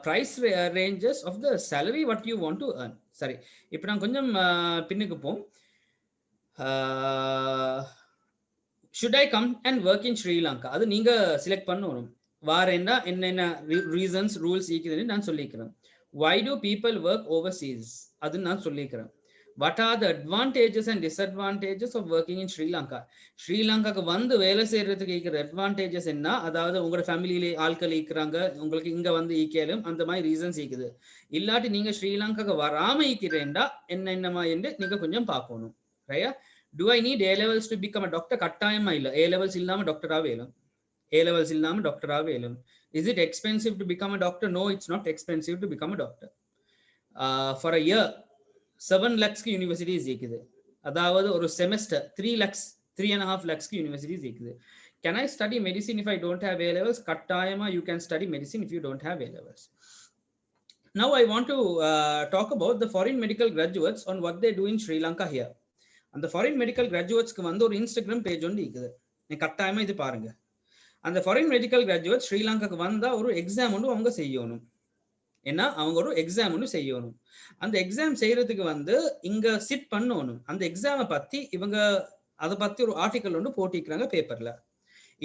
price ranges of the salary what you want to earn. சரி, இப்போ நான் கொஞ்சம் பின்னுக்கு போம். Should I come and work in Sri Lanka? அது நீங்க செலக்ட் பண்ணணும். வாரேன்னா என்னென்ன ரீசன்ஸ் ரூல்ஸ் இருக்குதுன்னு நான் சொல்லிக்கிறேன். Why do people work overseas? அது நான் சொல்லிக்கிறேன். What are the advantages and disadvantages of working in Sri Lanka? ஸ்ரீலங்காக்கு வந்து வேலை செய்யறதுக்கு இருக்கிற அட்வான்டேஜஸ் என்ன? அதாவது உங்களோட ஃபேமிலியிலே ஆட்கள் இருக்கிறாங்க, உங்களுக்கு இங்க வந்து ஈக்கலும் அந்த மாதிரி ரீசன்ஸ் இருக்குது. இல்லாட்டி நீங்க ஸ்ரீலங்காக்கு வராம ஈக்கிறேன்டா என்னென்னமா என்று நீங்க கொஞ்சம் பார்க்கணும். ரையா? Do I need A levels to become a doctor? கட்டாயமா இல்ல. A levels இல்லாம டாக்டரா வேணும். A levels இல்லாம டாக்டரா வேணும். Is it expensive to become a doctor? No, it's not expensive to become a doctor. For a year 7 lakhs க்கு universities இருக்குது. அதாவது ஒரு செமஸ்டர் 3.5 lakhs க்கு யூனிவர்சிட்டிஸ் இருக்குது. Can I study medicine if I don't have A levels? கட்டாயமா you can study medicine if you don't have A levels. Now I want to talk about the foreign medical graduates on what they do in Sri Lanka here. அந்த foreign medical கிராஜுவேட்ஸ்க்கு வந்து ஒரு Instagram page ஒன்று இருக்குது. நீங்க கட்டாயமா இது பாருங்க. அந்த ஃபாரின் மெடிக்கல் கிராஜுவேட் ஸ்ரீலங்காக்கு வந்தா ஒரு எக்ஸாம் ஒன்று அவங்க செய்யணும். ஏன்னா அவங்க ஒரு எக்ஸாம் ஒன்று செய்யணும். அந்த எக்ஸாம் செய்யறதுக்கு வந்து இங்க சிட் பண்ணணும். அந்த எக்ஸாமை பத்தி இவங்க அதை பத்தி ஒரு ஆர்டிக்கல் ஒன்று போட்டிக்கிறாங்க பேப்பர்ல.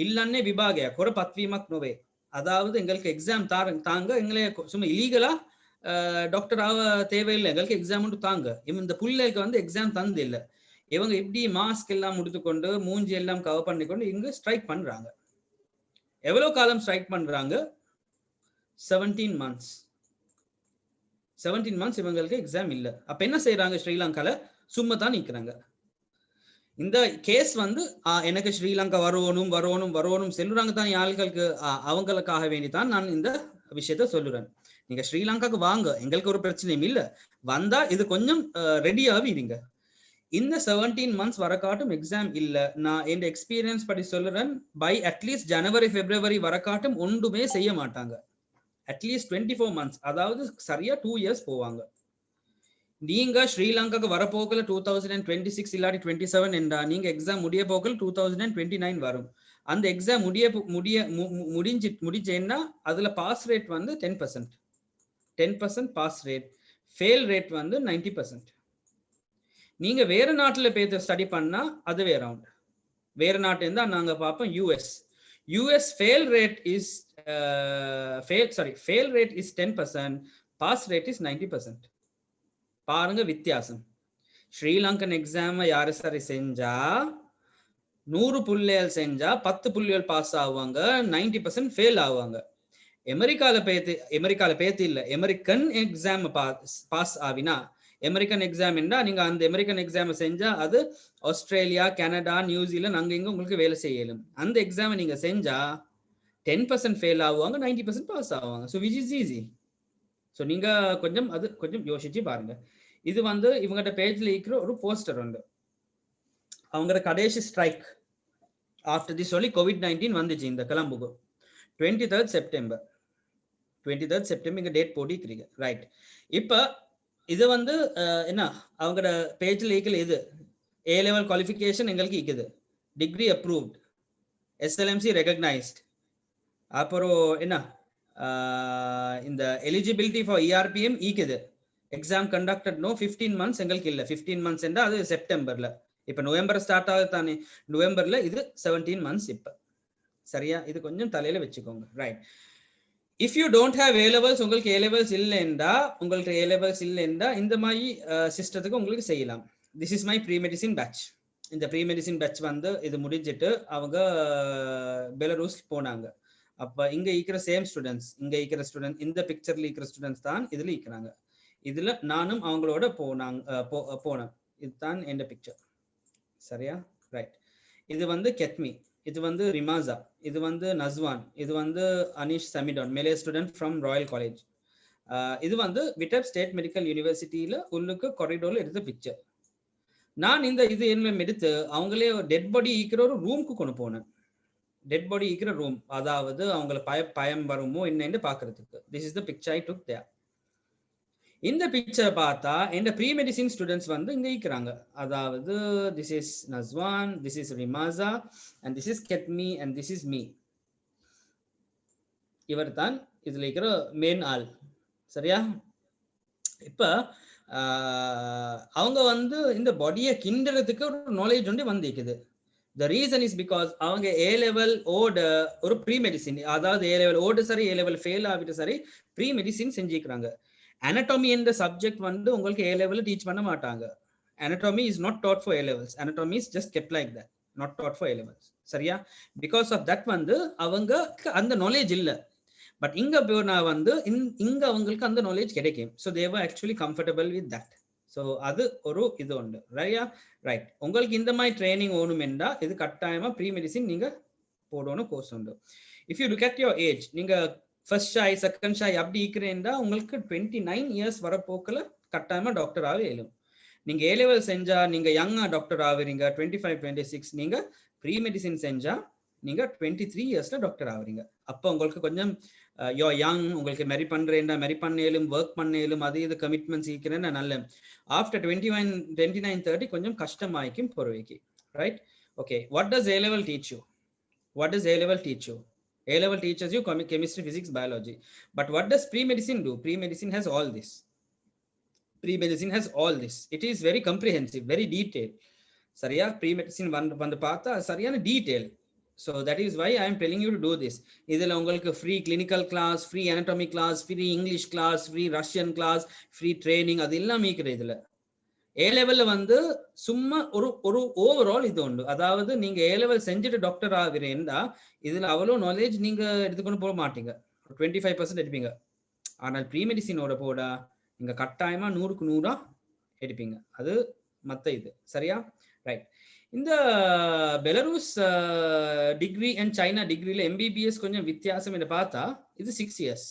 இல்லன்னே விபாகியா குறை பத்வீமக் நோவே, அதாவது எங்களுக்கு எக்ஸாம் தாங்க, எங்களை சும்மா இல்லீகலா டாக்டர் ஆக தேவையில்லை, எங்களுக்கு எக்ஸாம் ஒன்று தாங்க. இந்த பிள்ளைக்கு வந்து எக்ஸாம் தந்து இல்லை. இவங்க இப்படி மாஸ்க் எல்லாம் முடித்துக்கொண்டு மூஞ்சி எல்லாம் கவர் பண்ணிக்கொண்டு இங்க ஸ்ட்ரைக் பண்றாங்க. எவ்வளவு காலம் ஸ்ட்ரைக் பண்றாங்க? 17 months. 17 months இவங்களுக்கு எக்ஸாம் இல்ல. அப்ப என்ன செய்யறாங்க? ஸ்ரீலங்கால சும்மா தான் நிக்கிறாங்க. இந்த கேஸ் வந்து எனக்கு ஸ்ரீலங்கா வரணும் சொல்லுறாங்க தான் ஆள்களுக்கு. அவங்களுக்காக வேண்டிதான் நான் இந்த விஷயத்த சொல்லுறேன். நீங்க ஸ்ரீலங்காக்கு வாங்க, எங்களுக்கு ஒரு பிரச்சனையும் இல்ல. வந்தா இது கொஞ்சம் ரெடியாவே இருங்க. இந்த 17 months வரக்காட்டும் எக்ஸாம் இல்ல. நான் என் எக்ஸ்பீரியன்ஸ் படி சொல்லுறேன். பை அட்லீஸ்ட் ஜனவரி பிப்ரவரி வரக்காட்டும் ஒன்றுமே செய்ய மாட்டாங்க. அட்லீஸ்ட் 24 months, அதாவது சரியா 2 years போவாங்க. நீங்க ஸ்ரீலங்காக்கு வரப்போக்கல 2026 இல்லாட்டி 27 என்றா நீங்க எக்ஸாம் முடிய போக்கல 2029 வரும். அந்த எக்ஸாம் முடிஞ்சேன்னா அதுல பாஸ் ரேட் வந்து 10% பாஸ் ரேட், ஃபெயில் ரேட் வந்து 90%. நீங்க வேற நாட்டுல போய் ஸ்டடி பண்ணா அது வேற ரவுண்ட். வேற நாட்டு இருந்தா நாங்க பார்ப்போம் US fail rate is 10%, pass rate is 90%. பாருங்க வித்தியாசம். ஸ்ரீலங்கன் எக்ஸாம் யாரு சரி செஞ்சா 100 புள்ளிகள் செஞ்சா 10 புள்ளிகள் பாஸ் ஆவாங்க, 90% ஃபெயில் ஆவாங்க. அமெரிக்கால பேத்து இல்ல, அமெரிக்கன் எக்ஸாம் பாஸ் ஆவினா, அமெரிக்கன் எக்ஸாம் என்றா நீங்க அந்த அமெரிக்கன் எக்ஸாம் செஞ்சா அது ஆஸ்திரேலியா, கனடா, நியூசிலாந்து அங்க இங்க உங்களுக்கு வேலை செய்யலும். அந்த எக்ஸாம் நீங்க செஞ்சா 10% ஃபெயில் ஆவாங்க, 90% பாஸ் ஆவாங்க. So which is easy. So நீங்க கொஞ்சம் அது கொஞ்சம் யோசிச்சு பாருங்க. இது வந்து இவங்ககிட்ட பேஜ்ல இருக்கிற ஒரு போஸ்டர் உண்டு. அவங்களோட கடைசி ஸ்ட்ரைக் ஆஃப்டர் தி சொல்லி COVID-19 வந்துச்சு இந்த கிளம்புக்கு 23rd செப்டம்பர். 23rd செப்டம்பர் இங்க டேட் போட்டிக்கிறீங்க, ரைட்? இப்ப இது வந்து என்ன அவங்களோட பேஜ்ல ஈக்கல் இது A level குவாலிஃபிகேஷன் எங்களுக்கு இருக்குது, டிகிரி அப்ரூவ்ட், SLMC ரெகக்னைஸ்ட், அப்புறம் என்ன இந்த எலிஜிபிலிட்டி ஃபார் ERPM ஈக்குது, எக்ஸாம் கண்டக்டட் நோ 15 months எங்களுக்கு இல்லை. 15 months என்றா அது செப்டம்பர்ல, இப்ப நவம்பர் ஸ்டார்ட் ஆகுது தானே, நவம்பர்ல இது 17 months இப்ப. சரியா? இது கொஞ்சம் தலையில வச்சுக்கோங்க, right? If you don't have A levels, உங்களுக்கு A levels இல்லைண்டா, உங்களுக்கு A levels இல்லைண்டா இந்த மாதிரி சிஸ்டத்துக்கு உங்களுக்கு செய்யலாம். This is my pre medicine batch. இந்த ப்ரீ மெடிசின் பேட்ச் வந்து இது முடிஞ்சிட்டு அவங்க பெலரூஸ் போனாங்க. அப்ப இங்க இருக்கிற சேம் ஸ்டூடெண்ட்ஸ், இங்க இருக்கிற ஸ்டூடெண்ட், இந்த பிக்சர்ல இருக்கிற ஸ்டூடெண்ட்ஸ் தான் இதுல இருக்கிறாங்க. இதுல நானும் அவங்களோட போனேன். இதுதான் எந்த பிக்சர். சரியா? ரைட். இது வந்து கெத்மி, இது வந்து ரிமாசா, இது வந்து நஸ்வான், இது வந்து அனிஷ் சமிடான், மேலே ஸ்டூடெண்ட் ஃப்ரம் ராயல் காலேஜ். இது வந்து விட்டப் ஸ்டேட் மெடிக்கல் யூனிவர்சிட்டியில உள்ளுக்கு காரிடோர்ல எடுத்த பிக்சர். நான் இந்த இது என்ன எடுத்து அவங்களே டெட் பாடி ஈக்கிற ஒரு ரூமுக்கு கொண்டு போனேன். டெட் பாடி ஈக்கிற ரூம், அதாவது அவங்களை பயம் வருமோ என்னன்னு பாக்குறதுக்கு. This is the picture I took there. இந்த பிக்சர் பார்த்தா இந்த ப்ரீ மெடிசின் ஸ்டூடெண்ட்ஸ் வந்து இங்க இருக்கிறாங்க. அதாவது this is Naswan, this is Rimasa, and this is Gethmi, and this is me. இவர் தான் இதுல இருக்கிற மெயின் ஆள். சரியா? இப்ப அவங்க வந்து இந்த பாடியை கிண்டறதுக்கு ஒரு நாலேஜ் ஒன்று வந்திருக்குது. The reason is because அவங்க A level ஓட ஒரு ப்ரீ மெடிசின், அதாவது A level ஓடு சரி A level ஃபெயில் ஆகிட்டு சரி ப்ரீ மெடிசின் செஞ்சுக்கிறாங்க. anatomy என்ற சப்ஜெக்ட் வந்து உங்களுக்கு A level டீச் பண்ண மாட்டாங்க. anatomy is not taught for A levels. anatomy is just kept like that, not taught for A levels. சரியா? because of that வந்து அவங்க அந்த நாலேஜ் இல்ல. பட் இங்க போனா வந்து இங்க அவங்களுக்கு அந்த நாலேஜ் கிடைக்கும். So they were actually comfortable with that. So அது ஒரு இது உண்டு. ரைட். உங்களுக்கு இந்த மாதிரி ட்ரைனிங் வேணுமெண்டா இது கட்டாயமா ப்ரீ மெடிசின் நீங்க போடணும் கோர்ஸ் உண்டு. If you look at your age, நீங்க ஃபர்ஸ்ட் ஷாய் செகண்ட் ஷாய் அப்படி இருக்கிறேன்டா உங்களுக்கு 29 years வரப்போக்கில் கட்டாயமா டாக்டர் ஆக இயலும். நீங்க A level செஞ்சா நீங்க யங்கா டாக்டர் ஆகுறீங்க, 25 26. நீங்க ப்ரீ மெடிசின் செஞ்சா நீங்க 23 yearsல டாக்டர் ஆகுறீங்க. அப்போ உங்களுக்கு கொஞ்சம் யோ யங், உங்களுக்கு மெரி பண்றேன்டா, மெரி பண்ணேலும் ஒர்க் பண்ணேலும் அது இது கமிட்மெண்ட்ஸ் இருக்கிறேன்னா நல்ல. ஆஃப்டர் 29 30 கொஞ்சம் கஷ்டமாய்க்கும் பொறுவைக்கு. Right? Okay. What does A level teach you? What does A level teach you? A level teaches you chemistry, physics, biology. But what does pre-medicine do? Pre-medicine has all this. Pre-medicine has all this. It is very comprehensive, very detailed. சரியா? pre-medicine வந்து பார்த்தா சரியான detail. So that is why I am telling you to do this. இதுல உங்களுக்கு free clinical class, free anatomy class, free English class, free Russian class, free training, அது எல்லாம் மீக்கிற இதுல. A level வந்து சும்மா ஒரு ஓவரால் இது உண்டு. அதாவது நீங்க A level செஞ்சுட்டு டாக்டர் ஆகிறேன்டா இதுல அவ்வளோ நாலேஜ் நீங்க எடுத்துக்கொண்டு போக மாட்டீங்க, 25% எடுப்பீங்க. ஆனால் ப்ரீ மெடிசினோட போடா நீங்க கட்டாயமா 100க்கு 100 எடுப்பீங்க. அது மத்த இது. சரியா? ரைட். இந்த பெலரூஸ் டிகிரி அண்ட் சைனா டிகிரியில MBBS கொஞ்சம் வித்தியாசம் என்று பார்த்தா இது 6 years.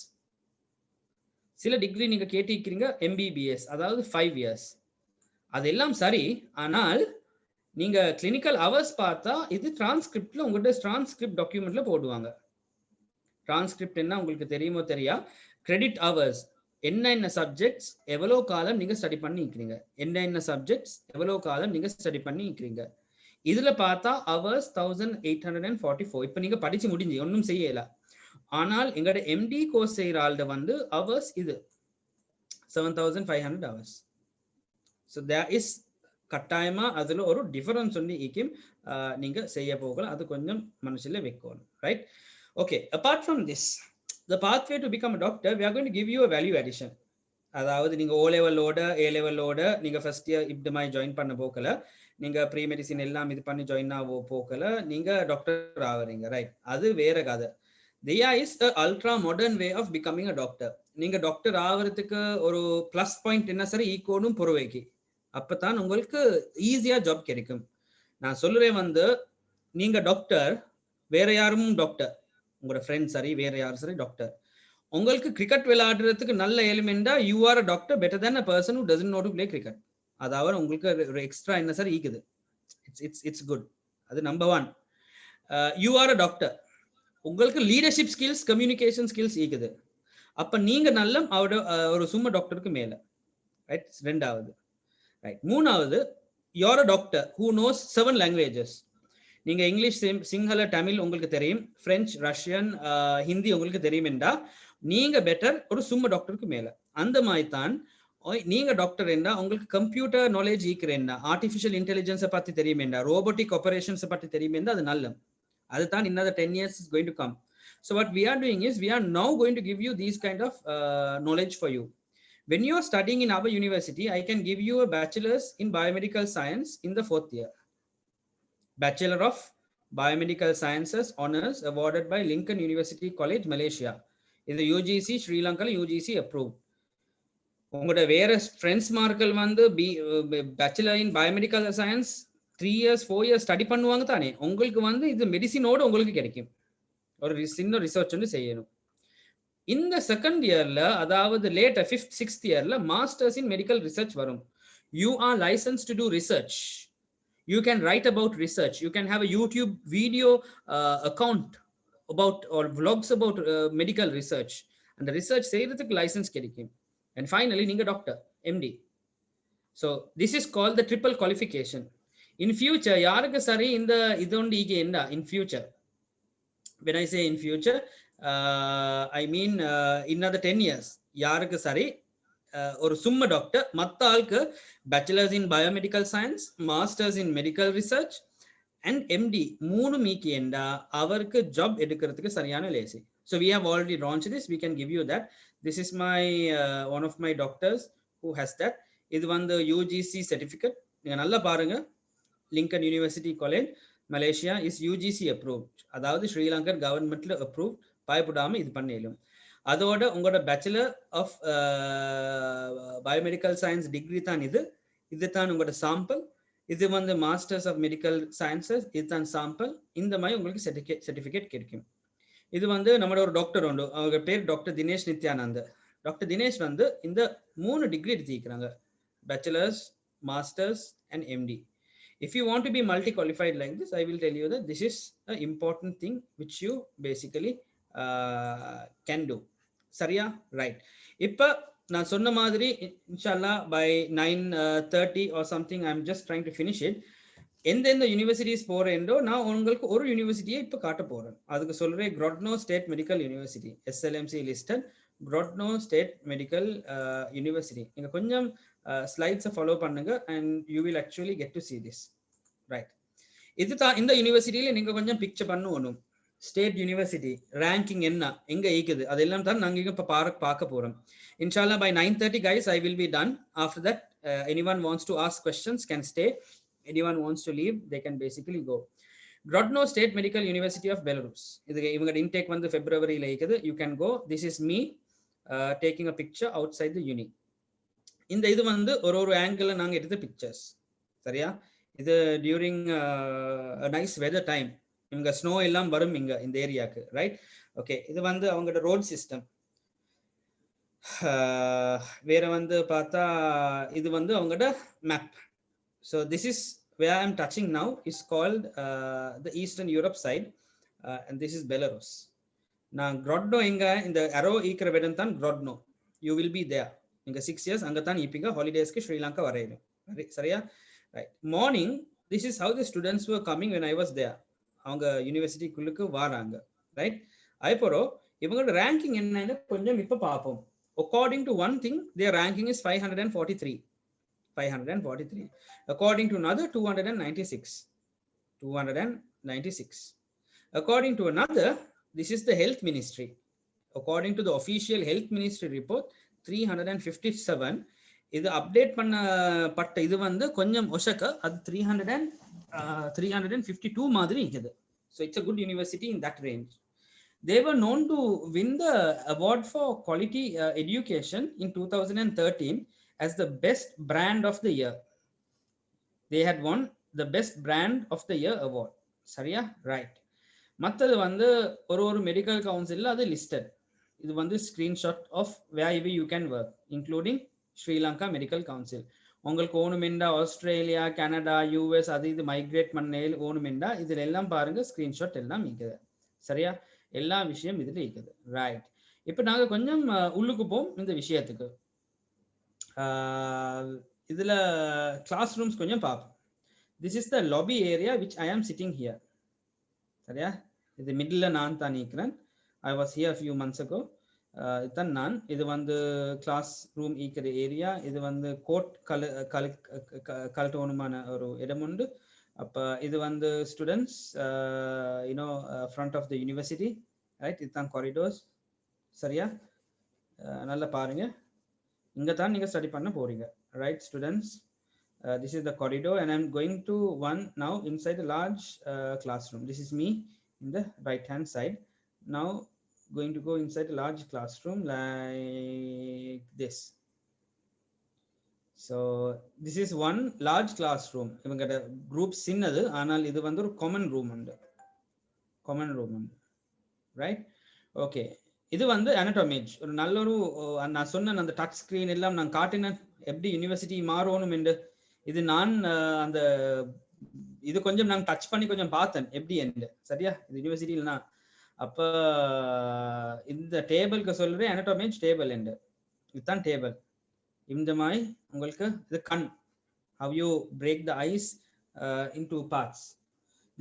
சில டிகிரி நீங்க கேட்டிருக்கிறீங்க MBBS, அதாவது 5 years. அதெல்லாம் சரி. ஆனால் நீங்க கிளினிக்கல் அவர்ஸ் பார்த்தா இது டிரான்ஸ்கிரிப்ட்ல உங்கள்கிட்ட டிரான்ஸ்கிரிப்ட் டாக்குமெண்ட்ல போடுவாங்க. டிரான்ஸ்கிரிப்ட் என்ன உங்களுக்கு தெரியுமோ தெரியா? கிரெடிட் அவர்ஸ், என்னென்ன சப்ஜெக்ட்ஸ் எவ்வளோ காலம் நீங்க ஸ்டடி பண்ணி இருக்கிறீங்க, என்னென்ன சப்ஜெக்ட்ஸ் எவ்வளோ காலம் நீங்க ஸ்டடி பண்ணி இருக்கிறீங்க. இதுல பார்த்தா அவர்ஸ் 1844. இப்ப நீங்க படிச்சு முடிஞ்சு ஒன்றும் செய்யல. ஆனால் எங்களோட MD கோர்ஸ் செய்யற ஆள்கிட்ட வந்து அவர்ஸ் இது 7500 hours. So there is கட்டாயமா அதுல ஒரு டிஃபரன்ஸ் ஒன்று ஈக்கும் நீங்க செய்ய போகலாம். அது கொஞ்சம் மனசுல வைக்கணும். Right? Okay. Apart from this, the pathway to become a doctor, we are going to give you a value addition. அதாவது நீங்க ஓ லெவலோட ஏ லெவலோட நீங்க ஃபர்ஸ்ட் இயர் இப்படி மாதிரி ஜாயின் பண்ண போக்கல, நீங்க ப்ரீ மெடிசின் எல்லாம் இது பண்ணி ஜாயின் ஆக போக்கல நீங்க டாக்டர் ஆகுறீங்க, ரைட்? அது வேற கதை. There is a ultra modern way of becoming a doctor. நீங்க டாக்டர் ஆகிறதுக்கு ஒரு பிளஸ் பாயிண்ட் என்ன சரி ஈக்கோனும் பொறுவைக்கு, அப்பதான் உங்களுக்கு ஈஸியா ஜாப் கிடைக்கும். நான் சொல்லுறேன் வந்து நீங்க டாக்டர், வேற யாரும் டாக்டர், உங்களோட ஃப்ரெண்ட் சரி வேற யாரும் சரி டாக்டர், உங்களுக்கு கிரிக்கெட் விளையாடுறதுக்கு நல்ல எலிமெண்டா you are a doctor better than a person who doesn't know to play cricket. அதாவது உங்களுக்கு ஒரு எக்ஸ்ட்ரா என்ன சார் ஈக்குது. It's good. அது number one. You are a doctor, உங்களுக்கு லீடர்ஷிப் ஸ்கில்ஸ் கம்யூனிகேஷன் ஸ்கில்ஸ் ஈக்குது. அப்ப நீங்க நல்ல அவரோட ஒரு சும்மா டாக்டருக்கு மேல, ரைட்? ரெண்டாவது. ரைட். மூணாவது, you are a doctor who knows 7 languages. நீங்க இங்கிலீஷ், சிங்கள, தமிழ் உங்களுக்கு தெரியும், பிரெஞ்சு, ரஷ்யன், ஹிந்தி உங்களுக்கு தெரியும் என்றா நீங்க பெட்டர் ஒரு சும்மா டாக்டருக்கு மேல. அந்த மாதிரி தான் நீங்க டாக்டர் என்றா உங்களுக்கு கம்ப்யூட்டர் நாலேஜ் ஈக்குறேன்டா, ஆர்டிஃபிஷியல் இன்டெலிஜென்ஸை பத்தி தெரியுமேண்டா, ரோபோட்டிக் ஆபரேஷன்ஸ் பத்தி தெரியுமேண்டா, அது நல்ல. அதுதான் இன்னொரு 10 years is going to come. So what we are doing is we are now going to give you these kind of knowledge for you. When you are studying in our university, I can give you a bachelor's in biomedical science in the 4th year. Bachelor of Biomedical Sciences honors awarded by Lincoln University College, Malaysia. இது UGC Sri Lanka UGC approved. உங்களோட வேற friends மார்கள் வந்து bachelor இன் biomedical science 3 years 4 years study பண்ணுவாங்க தானே, உங்களுக்கு வந்து இது மெடிசினோட உங்களுக்கு கிடைக்கும். ஒரு சின்ன ரிசர்ச் வந்து செய்யணும். இந்த செகண்ட் இயர்ல, அதாவது லேட்டர் 5th 6th இயர்ல மாஸ்டர்ஸ் இன் மெடிக்கல் ரிசர்ச் வரும். You are license to do research. You can write about research. You can have a YouTube video account about or vlogs about medical research. And the research செய்யறதுக்கு license கிடைக்கும். And finally, நீங்க doctor, MD. So this is called the triple qualification. In future, யாருக்கு சரி இந்த இதோண்டு ஈகே என்ன? In future, when I say in future, I mean another 10 years. யாருக்கு சரி ஒரு சும்மா டாக்டர், மற்ற ஆளுக்கு bachelors in biomedical science, masters in medical research and MD மூணு மீக்கி என்றா அவருக்கு ஜாப் எடுக்கிறதுக்கு சரியான லேசி. So we have already launch this. We can give you that. This is my one of my doctors who has that. இது வந்து UGC certificate. நீங்கள் நல்லா பாருங்க. Lincoln University College Malaysia is UGC approved. அதாவது ஸ்ரீலங்கன் கவர்மெண்ட்ல அப்ரூவ். பயப்படாமல் இது பண்ணிடலும். அதோட உங்களோட bachelor of biomedical science degree தான் இது. இது தான் உங்களோட சாம்பிள். இது வந்து மாஸ்டர்ஸ் ஆஃப் மெடிக்கல் சயின்சஸ், இது தான் சாம்பிள். இந்த மாதிரி உங்களுக்கு சர்டிஃபிகேட் கிடைக்கும். இது வந்து நம்மளோட ஒரு டாக்டர் உண்டு, அவங்க பேர் டாக்டர் தினேஷ் நித்யானந்த். டாக்டர் தினேஷ் வந்து இந்த 3 டிகிரி எடுத்துக்கிறாங்க, bachelors, masters and MD. If you want to be multi-qualified like this, I will tell you that this is an important thing which you basically can do. சரியா? Right. இப்போ நான் சொன்ன மாதிரி இன்ஷால்லா by 9:30 or something, I am just trying to finish it. எந்தெந்த universities போறேன்டோ நான் உங்களுக்கு ஒரு யூனிவர்சிட்டியை இப்போ காட்ட போறேன். அதுக்கு சொல்றேன் Grodno State Medical University, SLMC listed Grodno State Medical University. நீங்க கொஞ்சம் ஸ்லைட்ஸை ஃபாலோ பண்ணுங்க and you will actually get to see this. Right. இதுதான் இந்த யூனிவர்சிட்டியில நீங்க கொஞ்சம் பிக்சர் பண்ணணும். ஸ்டேட் யூனிவர்சிட்டி ரேங்கிங் என்ன, எங்க ஈக்குது, அதெல்லாம் தான் நாங்க இங்க இப்ப பார்க்க போறோம். இன்ஷால்லா by 9:30 guys I will be done. After that anyone wants to ask questions can stay. Anyone wants to leave they can basically go. Grodno State Medical University of Belarus. இது இவங்க இன்டேக் வந்து Februaryல இருக்குது. You can go. This is me taking a picture outside the uni. இந்த இது வந்து ஒரு angle நாங்க எடுத்த பிக்சர்ஸ். சரியா? இது டியூரிங் நைஸ் வெதர் டைம். இங்க ஸ்னோ எல்லாம் வரும் இங்க இந்த ஏரியாக்கு, ரைட்? ஓகே. இது வந்து அவங்களோட ரோட் சிஸ்டம். வேற வந்து பார்த்தா இது வந்து அவங்களோட map. So this is where I am touching now is called the Eastern Europe side and this is Belarus. நான் Grodno எங்க இந்த அரோ ஈக்கிற இடம் தான் Grodno. You will be there. நீங்க 6 years அங்க தான் இருப்பீங்க ஹாலிடேஸ்க்கு ஸ்ரீலங்கா வரையிலும். சரியா? Right. Morning this is how the students were coming when I was there. அவங்க யூனிவர்சிட்டிக்குள்ளுக்கு வராங்க, ரைட்? அதுக்கப்புறம் இவங்களோட ரேங்கிங் என்னன்னு கொஞ்சம் இப்ப பார்ப்போம். According to one thing, their ranking is 543. According to another, 296. According to another, this is the health ministry. According to the official health ministry report, 357. இது update பண்ணப்பட்ட இது வந்து கொஞ்சம் ஒசக்க அது 352 மாதிரி இருக்குது. So it's a good university in that range. They were known to win the award for quality education in 2013 as the best brand of the year. They had won the best brand of the year award. சரியா? Right. மற்றது வந்து ஒரு medical council அது listed. இது வந்து screenshot of where you can work including Sri Lanka medical council. உங்களுக்கு ஓணுமெண்டா Australia, Canada, US அது இது மைக்ரேட் பண்ண ஓணுமெண்டா இதுல எல்லாம் பாருங்க ஸ்கிரீன்ஷாட் எல்லாம் இருக்குது. சரியா? எல்லா விஷயம் இதுல இருக்குது. ரைட். இப்ப நாங்க கொஞ்சம் உள்ளுக்கு போம் இந்த விஷயத்துக்கு. இதுல கிளாஸ் ரூம்ஸ் கொஞ்சம் பார்ப்போம். This is the lobby area which I ஆம் சிட்டிங் ஹியர். சரியா? இது மிடில் நான் தான் நிற்கிறேன். I was here few months ago. இதுதான் நான். இது வந்து கிளாஸ் ரூம் ஈக்கிற ஏரியா. இது வந்து கோட் கலட்டோனுமான ஒரு இடம் உண்டு. அப்போ இது வந்து students you know front of the university. Right. இதுதான் காரிடோர்ஸ். சரியா? நல்லா பாருங்க. இங்கே தான் நீங்கள் ஸ்டடி பண்ண போறீங்க. Right students. This is the corridor and I'm going to one now inside a large classroom. This is me in the right hand side. Now going to go inside a large classroom like this. So this is one large classroom. Ivanga group sinnadu aanal idu vandu oru common room undu. Right? Okay. இது வந்து anatomy. ஒரு நல்ல ஒரு நான் சொன்ன அந்த touch screen எல்லாம் நான் காட்டினேன் எப்படி யூனிவர்சிட்டி மாறணும் என்று. இது நான் அந்த இது கொஞ்சம் நான் டச் பண்ணி கொஞ்சம் பார்த்தேன் எப்படி என்று. சரியா? இது யூனிவர்சிட்டியில் நான் அப்ப இந்த டேபிளுக்கு சொல்றேன் anatomy டேபிள் என்று. இதுதான் டேபிள். இந்த மாதிரி உங்களுக்கு இது கண். how you break the eyes into parts.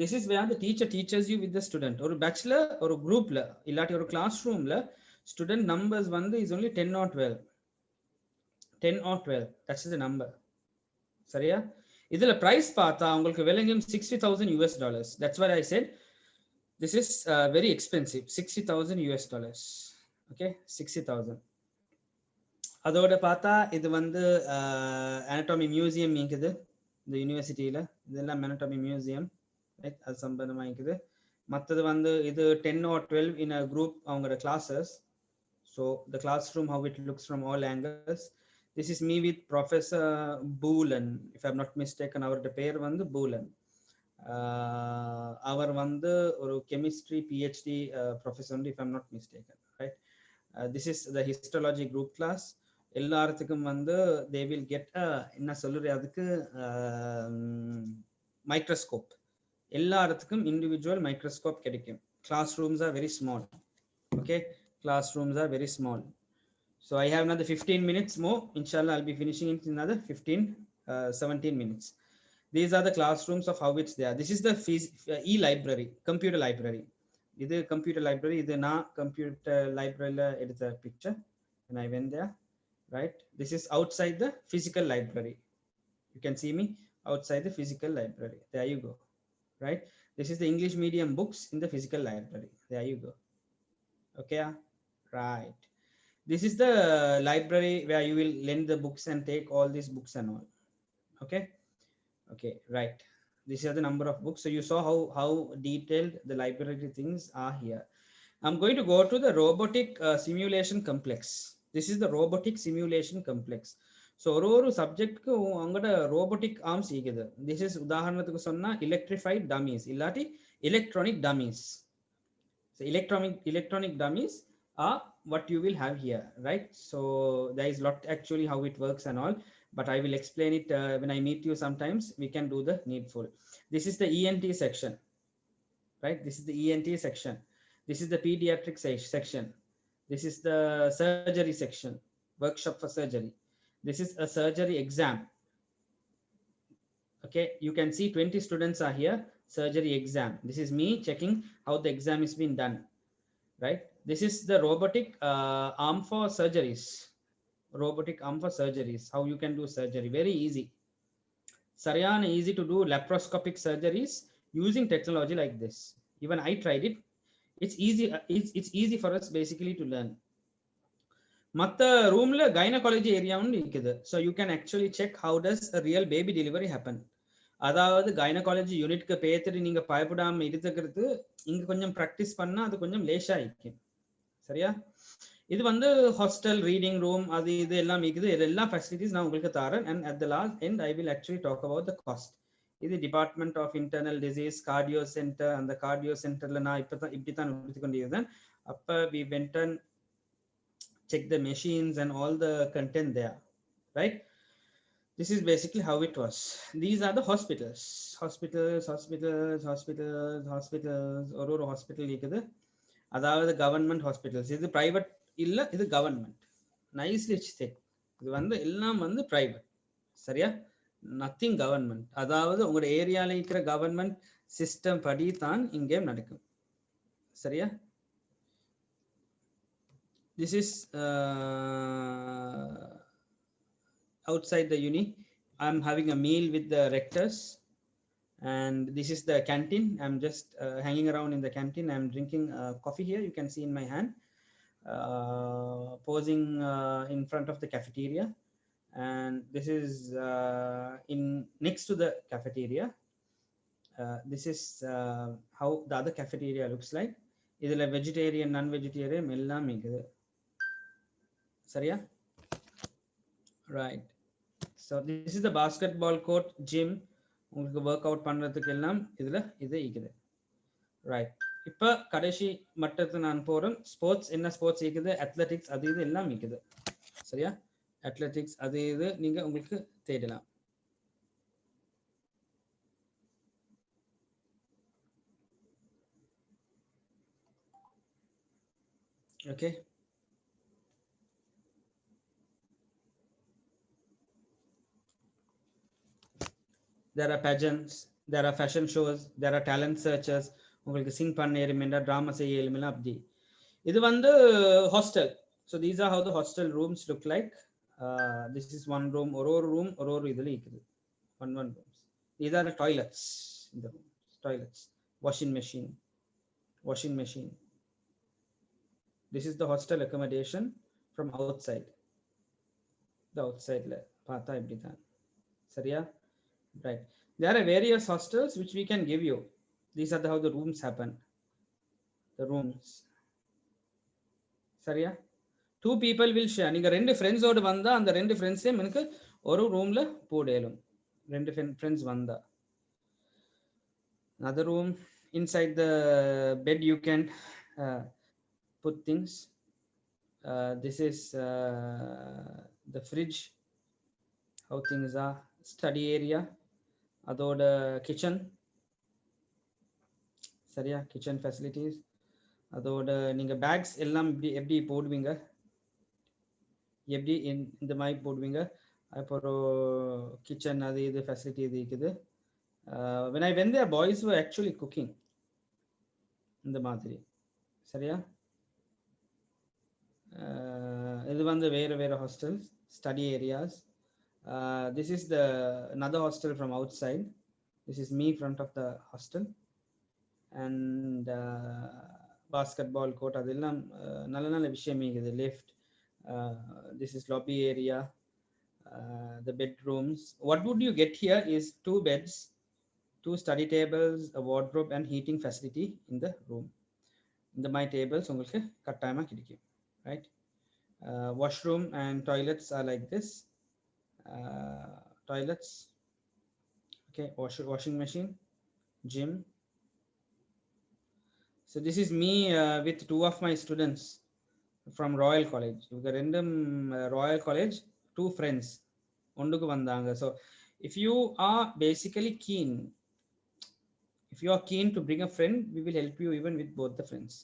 This is where the teacher teaches you with the student. ஒரு பேட்ச்ல ஒரு குரூப்ல இல்லாட்டி ஒரு கிளாஸ் ரூம்ல ஸ்டூடெண்ட் நம்பர்ஸ் வந்து is only 10 or 12. 10 or 12. That's the number. சரியா? இதுல பிரைஸ் பார்த்தா உங்களுக்கு விலையும் $60,000 US. That's what I said. This is very expensive. $60,000 US. Okay, 60,000. அதோட பார்த்தா இது வந்து anatomy museum இருக்குது இந்த யூனிவர்சிட்டியில. இதெல்லாம் anatomy museum. ரைட்? அது சம்பந்தமா இருக்குது. மற்றது வந்து இது 10 or 12 in a group அவங்களோட classes. So the classroom how it looks from all angles. This is me with Professor Boolan. If I'm not mistaken, அவரோட பேர் வந்து Boolan. அவர் வந்து ஒரு chemistry PhD professor, if I'm not mistaken. Right? This is the histology group class. எல்லாத்துக்கும் வந்து they will get என்ன சொல்லுற அதுக்கு microscope. எல்லாத்துக்கும் individual microscope கிடைக்கும். Classrooms are very small. Okay? Classrooms are very small. So I have another 15 minutes more. Inshallah, I'll be finishing it in another 17 minutes. These are the classrooms of how it's there. This is the e-library, computer library. This is computer library. This is na computer library. It is a picture. And I went there, right? This is outside the physical library. You can see me outside the physical library. There you go, right? This is the English medium books in the physical library. There you go. Okay, right. This is the library where you will lend the books and take all these books and all. Okay, right. These are the number of books. So you saw how detailed the library things are here. I'm going to go to the robotic simulation complex. This is the robotic simulation complex. So ஒரு சப்ஜெக்ட்க்கு அவங்களோட robotic arms இருக்குது. This is உதாரணத்துக்கு சொன்னா electrified dummies இல்லாட்டி electronic dummies. So electronic dummies are what you will have here, right? So there is lot actually how it works and all, but I will explain it when I meet you. Sometimes we can do the needful. This is the ENT section, right? This is the ENT section. This is the pediatric section. This is the surgery section, workshop for surgery. This is a surgery exam. Okay, you can see 20 students are here. Surgery exam. This is me checking how the exam is being done, right? This is the robotic arm for surgeries. Robotic arm for surgeries. How you can do surgery. Very easy. Saryan easy to do laparoscopic surgeries using technology like this. Even I tried it. It's easy. It's easy for us basically to learn. மத்த ரூம்ல gynaecology area ஒன்று இருக்குது. So you can actually check how does a real baby delivery happen. அதாவது gynaecology யூனிட்க்கு பேத்துட்டு நீங்க பயப்படாம இருக்கிறது இங்க கொஞ்சம் ப்ராக்டிஸ் பண்ணா அது கொஞ்சம் லேஷா இருக்கும். சரியா? இது வந்து ஹாஸ்டல், ரீடிங் ரூம், அது இது எல்லாம் இருக்குது. இதெல்லாம் ஃபெசிலிட்டிஸ் நான் உங்களுக்கு தரேன். And at the last end I will actually talk about the cost. இது department of internal disease cardio centre. அந்த கார்டியோ சென்டர்ல நான் இப்படித்தான் நடத்தி கொண்டிருந்தேன். அப்ப we went and check the machines and all the content there, right? This is basically how it was. These are the hospitals. ஒரு hospital இருக்குது. அதாவது கவர்மெண்ட் ஹாஸ்பிட்டல்ஸ். இது பிரைவேட் இல்ல, இது கவர்மெண்ட். Nicely check. இது வந்து எல்லாம் வந்து பிரைவேட். சரியா? Nothing government. அதாவது உங்களோட ஏரியால இருக்கிற கவர்மெண்ட் சிஸ்டம் படி தான் இங்கே நடக்கும். சரியா? This is outside the uni. I'm having a meal with the rectors, and this is the canteen. I'm just hanging around in the canteen. I'm drinking coffee here. You can see in my hand, posing in front of the cafeteria, and this is in next to the cafeteria. This is how the other cafeteria looks like. இதுல vegetarian, non-vegetarian எல்லாம் இருக்குது. சரியா? Right. So this is the basketball court, gym. உங்களுக்கு work out பண்றதுக்கு எல்லாம் இதுல இது இருக்குது. ரைட். இப்ப கடைசி மட்டத்துக்கு நான் போறேன். ஸ்போர்ட்ஸ், என்ன ஸ்போர்ட்ஸ் இருக்குது, அத்லெட்டிக்ஸ், அது இது எல்லாம் இருக்குது. சரியா? அத்லெட்டிக்ஸ் அது இது நீங்க உங்களுக்கு தேடலாம். Okay. There are pageants, there are fashion shows, there are talent searches. உங்களுக்கு சிங் பண்ண எலிமெண்டா, ட்ராமா செய்ய எலிமெண்டா அப்படி. இது வந்து hostel. So these are how the hostel rooms look like. This is one room. ஒரு room ஒரு இதுல இருக்குது. One rooms. These are the toilets in the room. Toilets, washing machine. This is the hostel accommodation from outside. The outside la பார்த்தா இப்படி தான். சரியா? Right. There are various hostels which we can give you. These are how the rooms happen. The rooms. சரியா? Two people will share. நீங்க ரெண்டு friends ஓட வந்தா அந்த ரெண்டு ஃப்ரெண்ட்ஸையும் எனக்கு ஒரு ரூம்ல போடலும். ரெண்டு ஃப்ரெண்ட்ஸ் வந்தா. Another room, inside the bed you can put things. This is the fridge. How things are. Study area. அதோட கிச்சன். சரியா? Kitchen facilities. அதோட நீங்க பேக்ஸ் எல்லாம் எப்படி போடுவீங்க, எப்படி இந்த மாதிரி போடுவீங்க. அப்புறம் கிச்சன் அது இது ஃபெசிலிட்டி இது இருக்குது. when I went there, boys were actually cooking இந்த மாதிரி. சரியா? இது வந்து வேற hostels, study areas. This is the another hostel from outside. This is me front of the hostel. And basketball court, அதெல்லாம் நல்ல விஷயம் இருக்குது. Lift. This is lobby area. The bedrooms. What would you get here is 2 beds, 2 study tables, a wardrobe and heating facility in the room. இந்த மாதிரி tables உங்களுக்கு கட்டாயமா கிடைக்கும். Right? Washroom and toilets are like this. Toilets. Okay, washing machine, gym. So this is me with 2 of my students from Royal College. We got random Royal College, 2 friends onduku vandanga. So if you are basically keen, if you are keen to bring a friend, we will help you even with both the friends.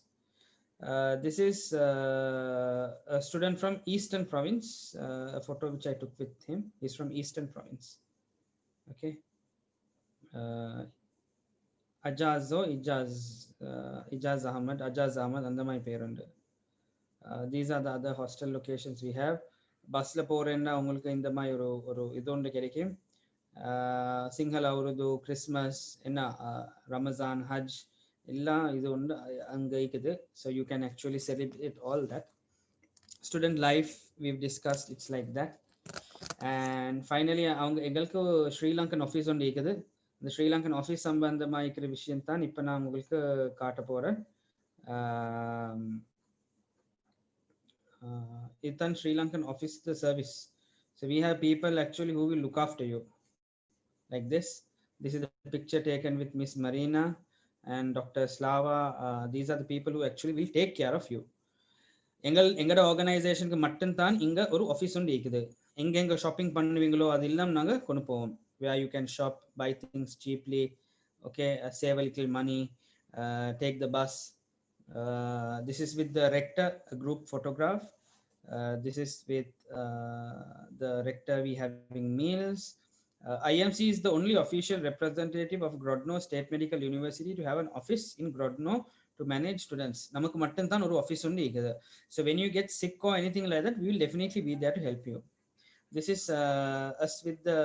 This is a student from Eastern Province, a photo which I took with him. He's from Eastern Province. Okay. Ijaz Ahmad, அந்த மாதிரி பேர் உண்டு. These are the other hostel locations we have. பஸ்ல போறேன்னா உங்களுக்கு இந்த மாதிரி ஒரு இது ஒன்று கிடைக்கும். சிங்கள உருது, கிறிஸ்மஸ், என்ன ரமஜான், ஹஜ் எல்லாம் இது ஒன்று அங்கே இருக்குது. So you can actually celebrate all that. student life we've discussed, it's like that. And finally அவங்க எங்களுக்கு ஸ்ரீலங்கன் ஆஃபீஸ் ஒன்று இருக்குது. இந்த ஸ்ரீலங்கன் ஆஃபீஸ் சம்பந்தமாக இருக்கிற விஷயம் தான் இப்போ நான் உங்களுக்கு காட்ட போகிறேன். இதுதான் Sri Lankan office service. So we have people actually who will look after you like this. This is the picture taken with Miss Marina and Dr. Slava. These are the people who actually will take care of you. எங்களோட ஆர்கனைசேஷனுக்கு மட்டும்தான் இங்க ஒரு office ஒன்று இருக்குது. எங்க shopping பண்ணுவீங்களோ அது எல்லாம் நாங்க கொண்டு போவோம். where you can shop, buy things cheaply, okay, save a little money, take the bus. This is with the rector group photograph. This is with the rector we having meals. IMC is the only official representative of Grodno State Medical University to have an office in Grodno to manage students. நமக்கு மட்டும் தான் ஒரு office ஒன்று இருக்குது. So when you get sick or anything like that, we will definitely be there to help you. This is us with the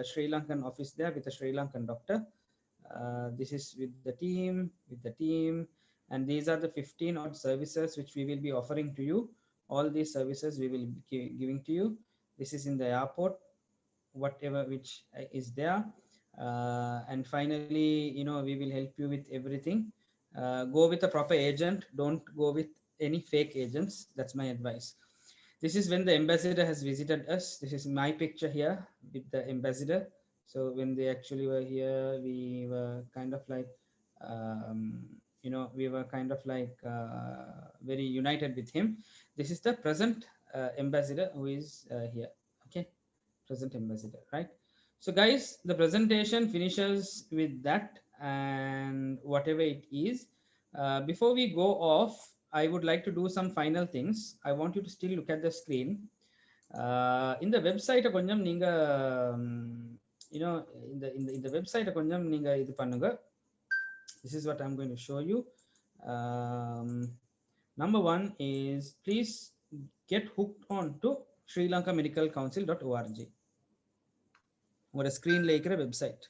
Sri Lankan office there with the Sri Lankan doctor. This is with the team, and these are the 15 odd services which we will be offering to you. All these services we will be giving to you. This is in the airport, whatever which is there, and finally, you know, we will help you with everything. Go with a proper agent, don't go with any fake agents. That's my advice. This is when the ambassador has visited us. This is my picture here with the ambassador. So when they actually were here, we were kind of like you know, we were kind of like very united with him. This is the present ambassador who is here. Okay, present ambassador, right? So guys, the presentation finishes with that and whatever it is. Before we go off, I would like to do some final things. I want you to still look at the screen. In the website konjam neenga you know, in the website konjam neenga idu pannunga. This is what I'm going to show you. Number one is, please get hooked on to srilankamedicalcouncil.org. உங்களோட ஸ்கிரீன்ல இருக்கிற website.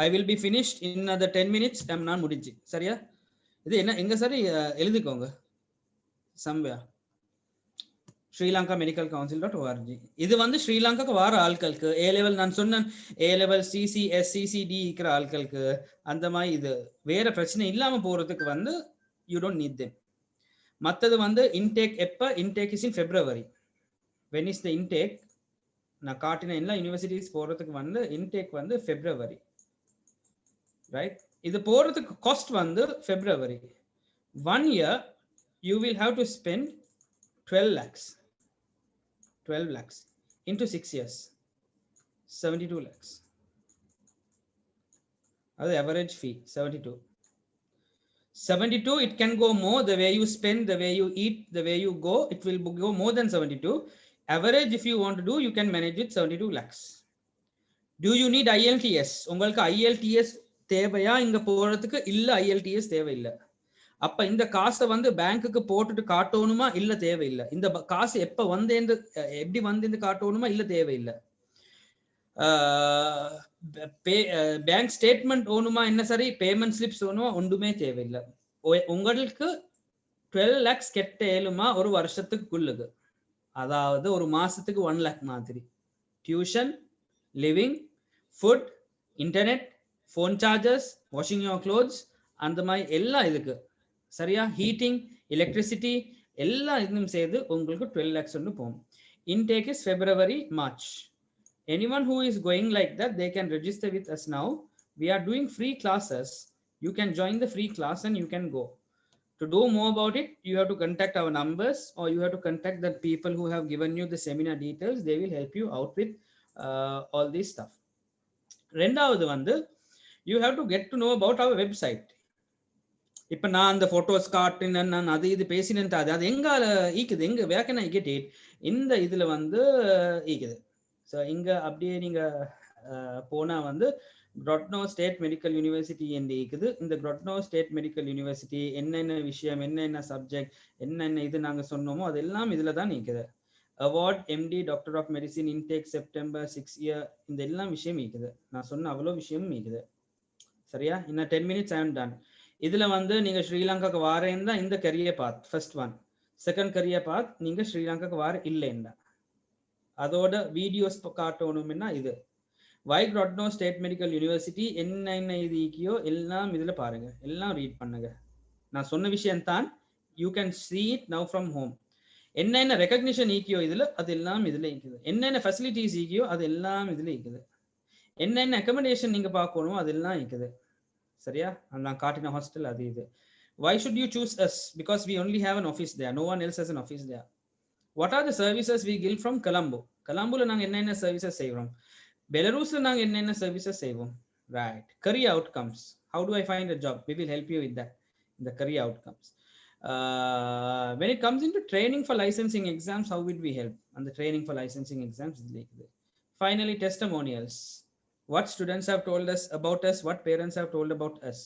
I will be finished in another 10 minutes. நான் முடிஞ்சு. சரியா? இது என்ன எங்க சரி எழுதிக்கோங்க. somewhere srilankamedicalcouncil.org. இது வந்து ஸ்ரீலங்காக்கு வார ஆட்களுக்கு ஏ லெவல், நான் சொன்னேன் ஏ லெவல் சிசி எஸ்சிசிடி இருக்கிற ஆட்களுக்கு அந்த மாதிரி இது வேற பிரச்சனை இல்லாம போறதுக்கு வந்து யூ டோன்ட் நீட் தெம். மற்றது வந்து இன்டேக் எப்ப? Intake is in February. when is the intake? நான் காட்டின எல்லா யூனிவர்சிட்டிஸ் போறதுக்கு வந்து இன்டேக் வந்து February, ரைட்? இது போறதுக்கு காஸ்ட் வந்து February. 1 year you will have to spend 12 lakhs into 6 years, 72 lakhs. That's the average fee, 72. It can go more, the way you spend, the way you eat, the way you go, it will go more than 72. Average, if you want to do, you can manage with 72 lakhs. Do you need IELTS? உங்களுக்கு IELTS தேவையா இங்க போறதுக்கு? இல்ல, IELTS தேவையில்லை. அப்ப இந்த காசை வந்து பேங்க்குக்கு போட்டுட்டு காட்டணுமா? இல்ல, தேவையில்லை. இந்த காசு எப்ப வந்து எப்படி வந்து காட்டணுமா? இல்ல, தேவையில்லை. பேங்க் ஸ்டேட்மெண்ட் ஓணுமா? என்ன சரி, பேமெண்ட் ஸ்லிப்ஸ் ஓணுமா? ஒன்றுமே தேவையில்லை. உங்களுக்கு 12 lakhs கெட்ட ஏழுமா ஒரு வருஷத்துக்குள்ளது. அதாவது ஒரு மாசத்துக்கு 1 lakh மாதிரி. Tuition, living, food, internet, phone charges, washing your clothes, அந்த மாதிரி எல்லாம் இதுக்கு சரியா, ஹீட்டிங், எலக்ட்ரிசிட்டி எல்லாம் இதுவும் சேர்த்து உங்களுக்கு 12 lakhs ஒன்று போகும். Intake is February, March. Anyone who is going like that, they can register with us now. We are doing free classes. You can join the free class and you can go. To do more about it, you have to contact our numbers, or you have to contact the people who have given you the seminar details. They will help you out with all this stuff. ரெண்டாவது வந்து, you have to get to know about our website. இப்ப நான் அந்த photos காட்டினேன், நான் அது இது பேசினேன், அது எங்கால ஈக்குது, எங்க where can I get it? இந்த இதுல வந்து ஈக்குது. ஸோ இங்க அப்படியே நீங்க போனா வந்து Grodno State Medical University என்று இருக்குது. இந்த Grodno State Medical University என்னென்ன விஷயம், என்னென்ன சப்ஜெக்ட், என்னென்ன இது நாங்க சொன்னோமோ அதெல்லாம் இதுல தான் இருக்குது. Award, MD, Doctor of Medicine, intake September, 6 year, இந்த எல்லாம் விஷயம் இருக்குது. நான் சொன்ன அவ்வளோ விஷயமும் இருக்குது. சரியா? இன்னும் 10 minutes I am done. இதுல வந்து நீங்க ஸ்ரீலங்காக்கு வாரேன் தான் இந்த கரியர் பாத் ஃபர்ஸ்ட் ஒன். செகண்ட் கரியர் பாத் நீங்க ஸ்ரீலங்காக்கு வார இல்லைன்னா அதோட வீடியோஸ் காட்டணும்னா இது வைட் ராட்னோ ஸ்டேட் மெடிக்கல் யூனிவர்சிட்டி என்னென்ன இது ஈக்கியோ எல்லாம் இதுல பாருங்க, எல்லாம் ரீட் பண்ணுங்க. நான் சொன்ன விஷயம் தான், you can see it now from home. என்னென்ன ரெகக்னிஷன் ஈக்கியோ இதுல அது எல்லாம் இதுல இருக்குது, என்னென்ன ஃபெசிலிட்டிஸ் ஈக்கியோ அது எல்லாம் இதுல இருக்குது, என்னென்ன அக்கமடேஷன் நீங்க பார்க்கணும் அதெல்லாம் இருக்குது. சரியா? நான் காட்டின ஹாஸ்டல் அது இது. Why should you choose us? Because we only have an office there. No one else has an office there. What are the services we give from Colombo? Colombo நாங்க என்னென்ன சர்வீசஸ் செய்றோம், பெலரூஸ்ல நாங்க என்னென்ன சர்வீசஸ் செய்வோம். Right. career outcomes. How do I find a job? We will help you with that. The career outcomes. When it comes into training for licensing exams, how would we help? And the training for licensing exams is like this. Finally, testimonials. What students have told us about us, what parents have told about us.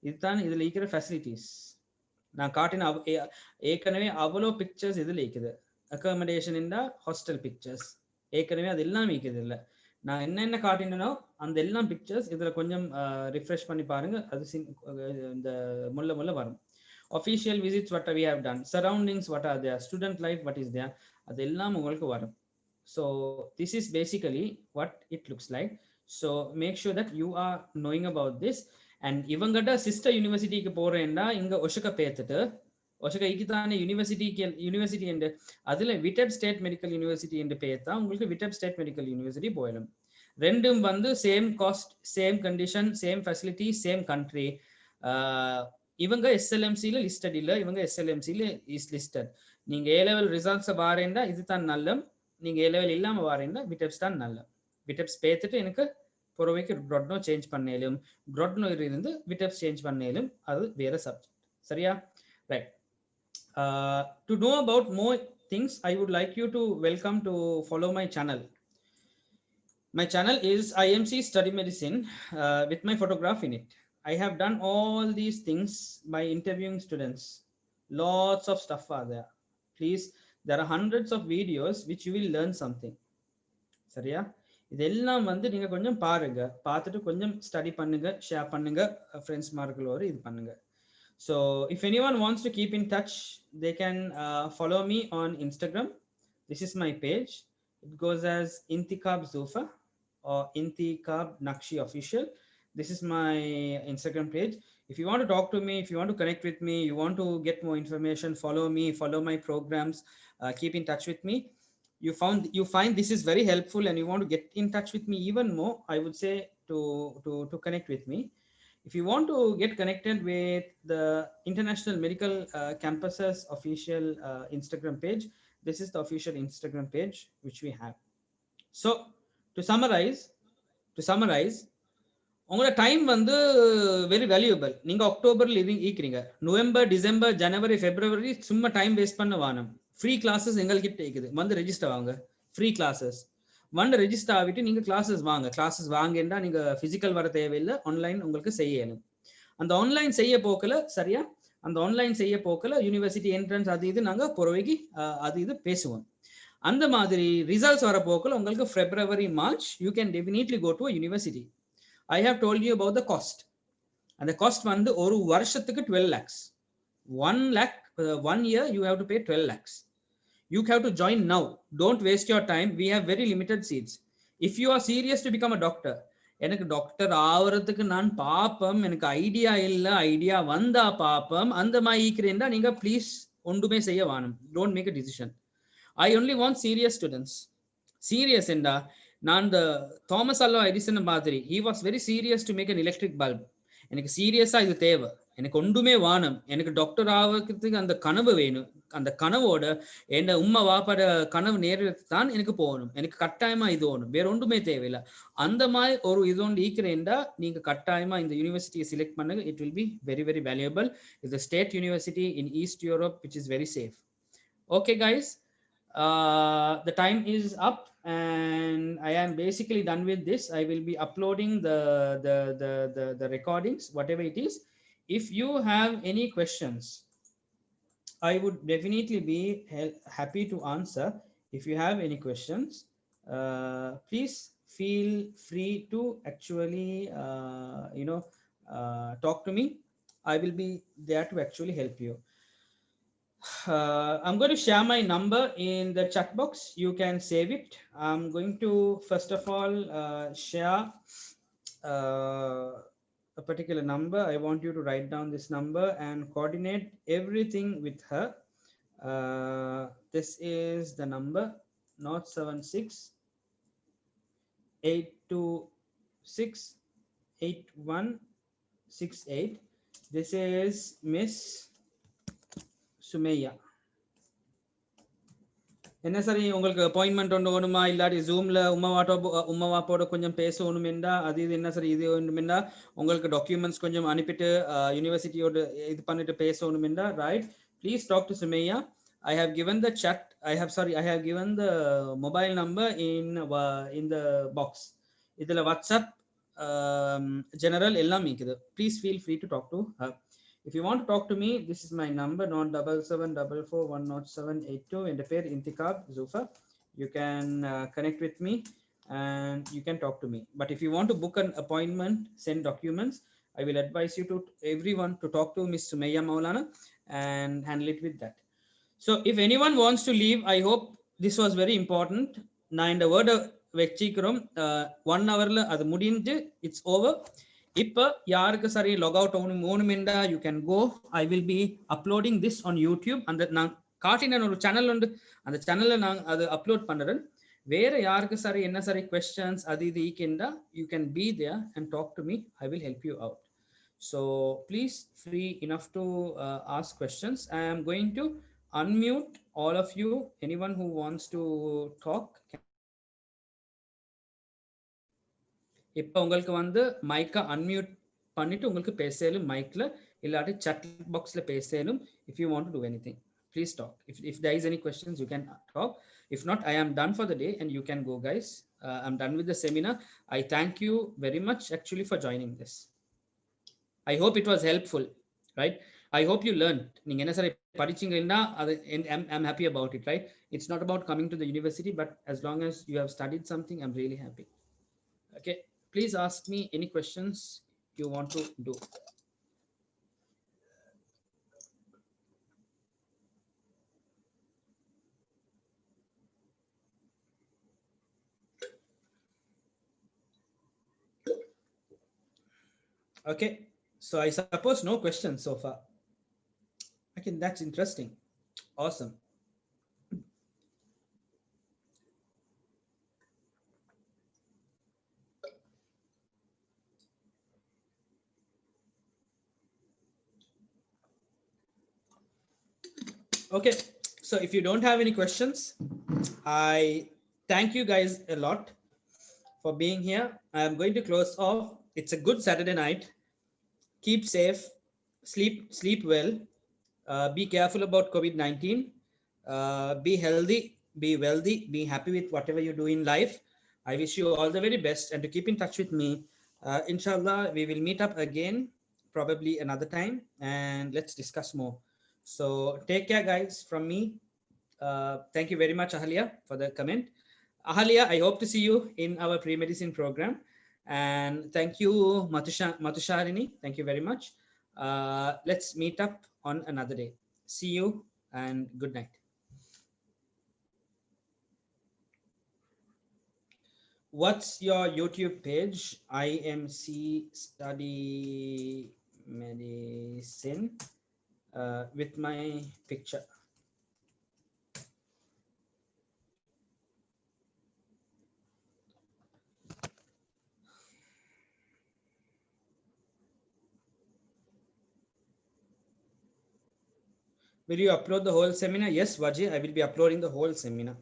இதுதான் இதுல இருக்கிற facilities. நான் காட்டின ஏற்கனவே அவ்வளோ pictures இதுல இருக்குது. Accommodation இந்த ஹாஸ்டல் பிக்சர்ஸ் ஏற்கனவே அது எல்லாம் இருக்குது. இல்லை, நான் என்னென்ன காட்டினோ அந்த எல்லாம் பிக்சர்ஸ் இதுல கொஞ்சம் ரிஃப்ரெஷ் பண்ணி பாருங்க. அது இந்த முள்ள வரும். Official visits what we have done, surroundings what are there, student life what is there, அது எல்லாம் உங்களுக்கு வரும். So this is basically what it looks like. So make sure that you are knowing about this. And இவங்கட sister யூனிவர்சிட்டிக்கு போறேன்னா இங்க ஒஷக பேத்துட்டு ஒஷக இக்கிதான university என்று அதுல விட்டப் ஸ்டேட் மெடிக்கல் யூனிவர்சிட்டி என்று பேர்த்தா உங்களுக்கு விட்டப் ஸ்டேட் மெடிக்கல் யூனிவர்சிட்டி போயிடும். ரெண்டும் வந்து same cost, same condition, same facility, same country. இவங்க எஸ்எல்எம்சியில் லிஸ்டட் இல்லை, இவங்க எஸ்எல்எம்சியில் இஸ் லிஸ்டட். நீங்கள் ஏ லெவல் ரிசல்ட்ஸை வாரேண்டா இது தான் நல்லம், நீங்கள் ஏ லெவல் இல்லாமல் வாரேண்டா விட்டப்ஸ் தான் நல்லம். விட்டப்ஸ் பேத்துட்டு எனக்கு புறவைக்கு ப்ராட்னோ சேஞ்ச் பண்ணேலும், ப்ராட்னோ இருந்து விட்டப்ஸ் சேஞ்ச் பண்ணேலும், அது வேற சப்ஜெக்ட். சரியா? Right. To know about more things, I would like you to welcome to follow my channel. My channel is IMC Study Medicine with my photograph in it. I have done all these things by interviewing students. Lots of stuff are there. Please, there are hundreds of videos which you will learn something. சரியா? இதெல்லாம் வந்து நீங்க கொஞ்சம் பாருங்க, பார்த்துட்டு கொஞ்சம் study பண்ணுங்க, share பண்ணுங்க, ஃப்ரெண்ட்ஸ் மார்க்களோட இது பண்ணுங்க. So if anyone wants to keep in touch, they can follow me on Instagram. This is my page. It goes as Intikhab Zufa or Intikhab Nakshi Official. This is my Instagram page. If you want to talk to me, if you want to connect with me, you want to get more information, follow me, follow my programs, keep in touch with me. You find this is very helpful and you want to get in touch with me even more, I would say to connect with me. If you want to get connected with the International Medical Campuses official Instagram page, this is the official Instagram page which we have. So to summarize, உங்களோட time வந்து very valuable. நீங்க அக்டோபர்ல ஈக்கிறீங்க, November, December, ஜனவரி, பிப்ரவரி சும்மா time waste பண்ண வானம். Free classes எங்கள்கிட்ட இருக்குது, வந்து register வாங்க. ஃப்ரீ கிளாஸஸ் வந்து ரெஜிஸ்டர் ஆகிட்டு நீங்க கிளாஸஸ் வாங்க. கிளாஸஸ் வாங்கினா நீங்க பிசிக்கல் வர தேவையில்லை, ஆன்லைன் உங்களுக்கு செய்யணும். அந்த ஆன்லைன் செய்ய போக்கல, சரியா? அந்த ஆன்லைன் செய்ய போக்கல யூனிவர்சிட்டி என்ட்ரன்ஸ் அது இது நாங்க புறவைக்கு அது இது பேசுவோம். அந்த மாதிரி ரிசல்ட்ஸ் வர போக்கல உங்களுக்கு February, March you can definitely go to a university. I have told you about the cost. And the cost வந்து ஒரு வருஷத்துக்கு 12 lakhs. 1 lakh, 1 year you have to pay 12 lakhs. You have to join now. Don't waste your time. We have very limited seats. If you are serious to become a doctor, எனக்கு doctor ஆவறதுக்கு நான் பாப்பம், எனக்கு idea இல்லை, idea வந்தா பாப்பம், அந்த மாதிரி ஈக்கிறேன்டா நீங்க ப்ளீஸ் ஒன்றுமே செய்ய வாணும். Don't make a decision. I only want serious students. Serious என்றா நான் இந்த தாமஸ் ஆல்வா எடிசன் மாதிரி, he was very serious to make an electric bulb. எனக்கு சீரியஸா இது தேவை, எனக்கு ஒன்றுமே வானம், எனக்கு டாக்டர் ஆகிறதுக்கு அந்த கனவு வேணும். அந்த கனவோட என்ன உம்மா வாப்பாட கனவு நேரத்து தான் எனக்கு போகணும், எனக்கு கட்டாயமா இது ஓணும், வேற ஒன்றுமே தேவையில்லை. அந்த மாதிரி ஒரு இது ஒன்று ஈக்கிறேன்டா நீங்க கட்டாயமா இந்த யூனிவர்சிட்டியை செலக்ட் பண்ணுங்க. It will be very very valuable. It's a state university in East Europe which is very safe. Okay guys, the time is up and I am basically done with this. I will be uploading the recordings, whatever it is. If you have any questions, I would definitely be happy to answer. If you have any questions, please feel free to actually talk to me. I will be there to actually help you. I'm going to share my number in the chat box. You can save it. I'm going to first of all share a particular number. I want you to write down this number and coordinate everything with her. This is the number 076 826 8168. This is Miss Sumayya. என்ன சரி உங்களுக்கு appointment ஒன்று வேணுமா இல்லாட்டி ஜூம்ல உமாவாப்போட கொஞ்சம் பேசணுமெண்டா அது இது என்ன சரி இது வேணுமெண்டா உங்களுக்கு டாக்குமெண்ட்ஸ் கொஞ்சம் அனுப்பிட்டு யூனிவர்சிட்டியோட இது பண்ணிட்டு பேசணுமெண்டா right please talk to Sumaiya I have given the chat. I have given the mobile number in the box. இதுல வாட்ஸ்அப் general எல்லாம் இருக்குது. Please feel free to talk to her. If you want to talk to me, this is my number, 077441078 and the pair Intikab Zufa. You can connect with me and you can talk to me. But if you want to book an appointment, send documents, I will advise you to everyone to talk to Miss Sumayya Maulana and handle it with that. So if anyone wants to leave, I hope this was very important. Na in the word vechikrom 1 hourல அது முடிஞ்சு it's over. இப்போ யாருக்கு சரி log out ஆகணுமெண்டா you can go. I will be uploading this on YouTube. அந்த நான் காட்டின ஒரு சேனல் உண்டு, அந்த சேனல்ல நான் அது அப்லோட் பண்ணுறேன். வேற யாருக்கு சரி என்ன சரி கொஸ்டின்ஸ் அது இது ஈக்கெண்டா you can be there and talk to me. I will help you out. So please free enough to ask questions. I am going to unmute all of you. Anyone who wants to talk. இப்போ உங்களுக்கு வந்து மைக்கை unmute பண்ணிட்டு உங்களுக்கு பேசலும் மைக்ல இல்லாட்டி chat boxல பேசலும். If you want to do anything, please talk. If there is any questions, you can talk. If not, I am done for the day and you can go, guys. I'm done with the seminar. I thank you very much actually for joining this. I hope it was helpful, right? I hope you learned. நீங்க என்ன சரி படிச்சீங்கன்னா அது I'm happy about it, right? It's not about coming to the university, but as long as you have studied something, I'm really happy. Okay, please ask me any questions you want to do. Okay, so I suppose no questions so far. Okay, that's interesting. Awesome. Okay, so if you don't have any questions, I thank you guys a lot for being here. I am going to close off. It's a good Saturday night. Keep safe, sleep well, be careful about COVID-19, be healthy, be wealthy, be happy with whatever you do in life. I wish you all the very best and to keep in touch with me. Inshallah, we will meet up again probably another time and let's discuss more. So take care, guys, from me. Thank you very much, Ahalia, for the comment. Ahalia, I hope to see you in our pre-medicine program. And thank you, Matusharini. Thank you very much. Let's meet up on another day. See you and good night. What's your YouTube page? IMC Study Medicine with my picture. Will you upload the whole seminar? Yes, Vaji, I will be uploading the whole seminar.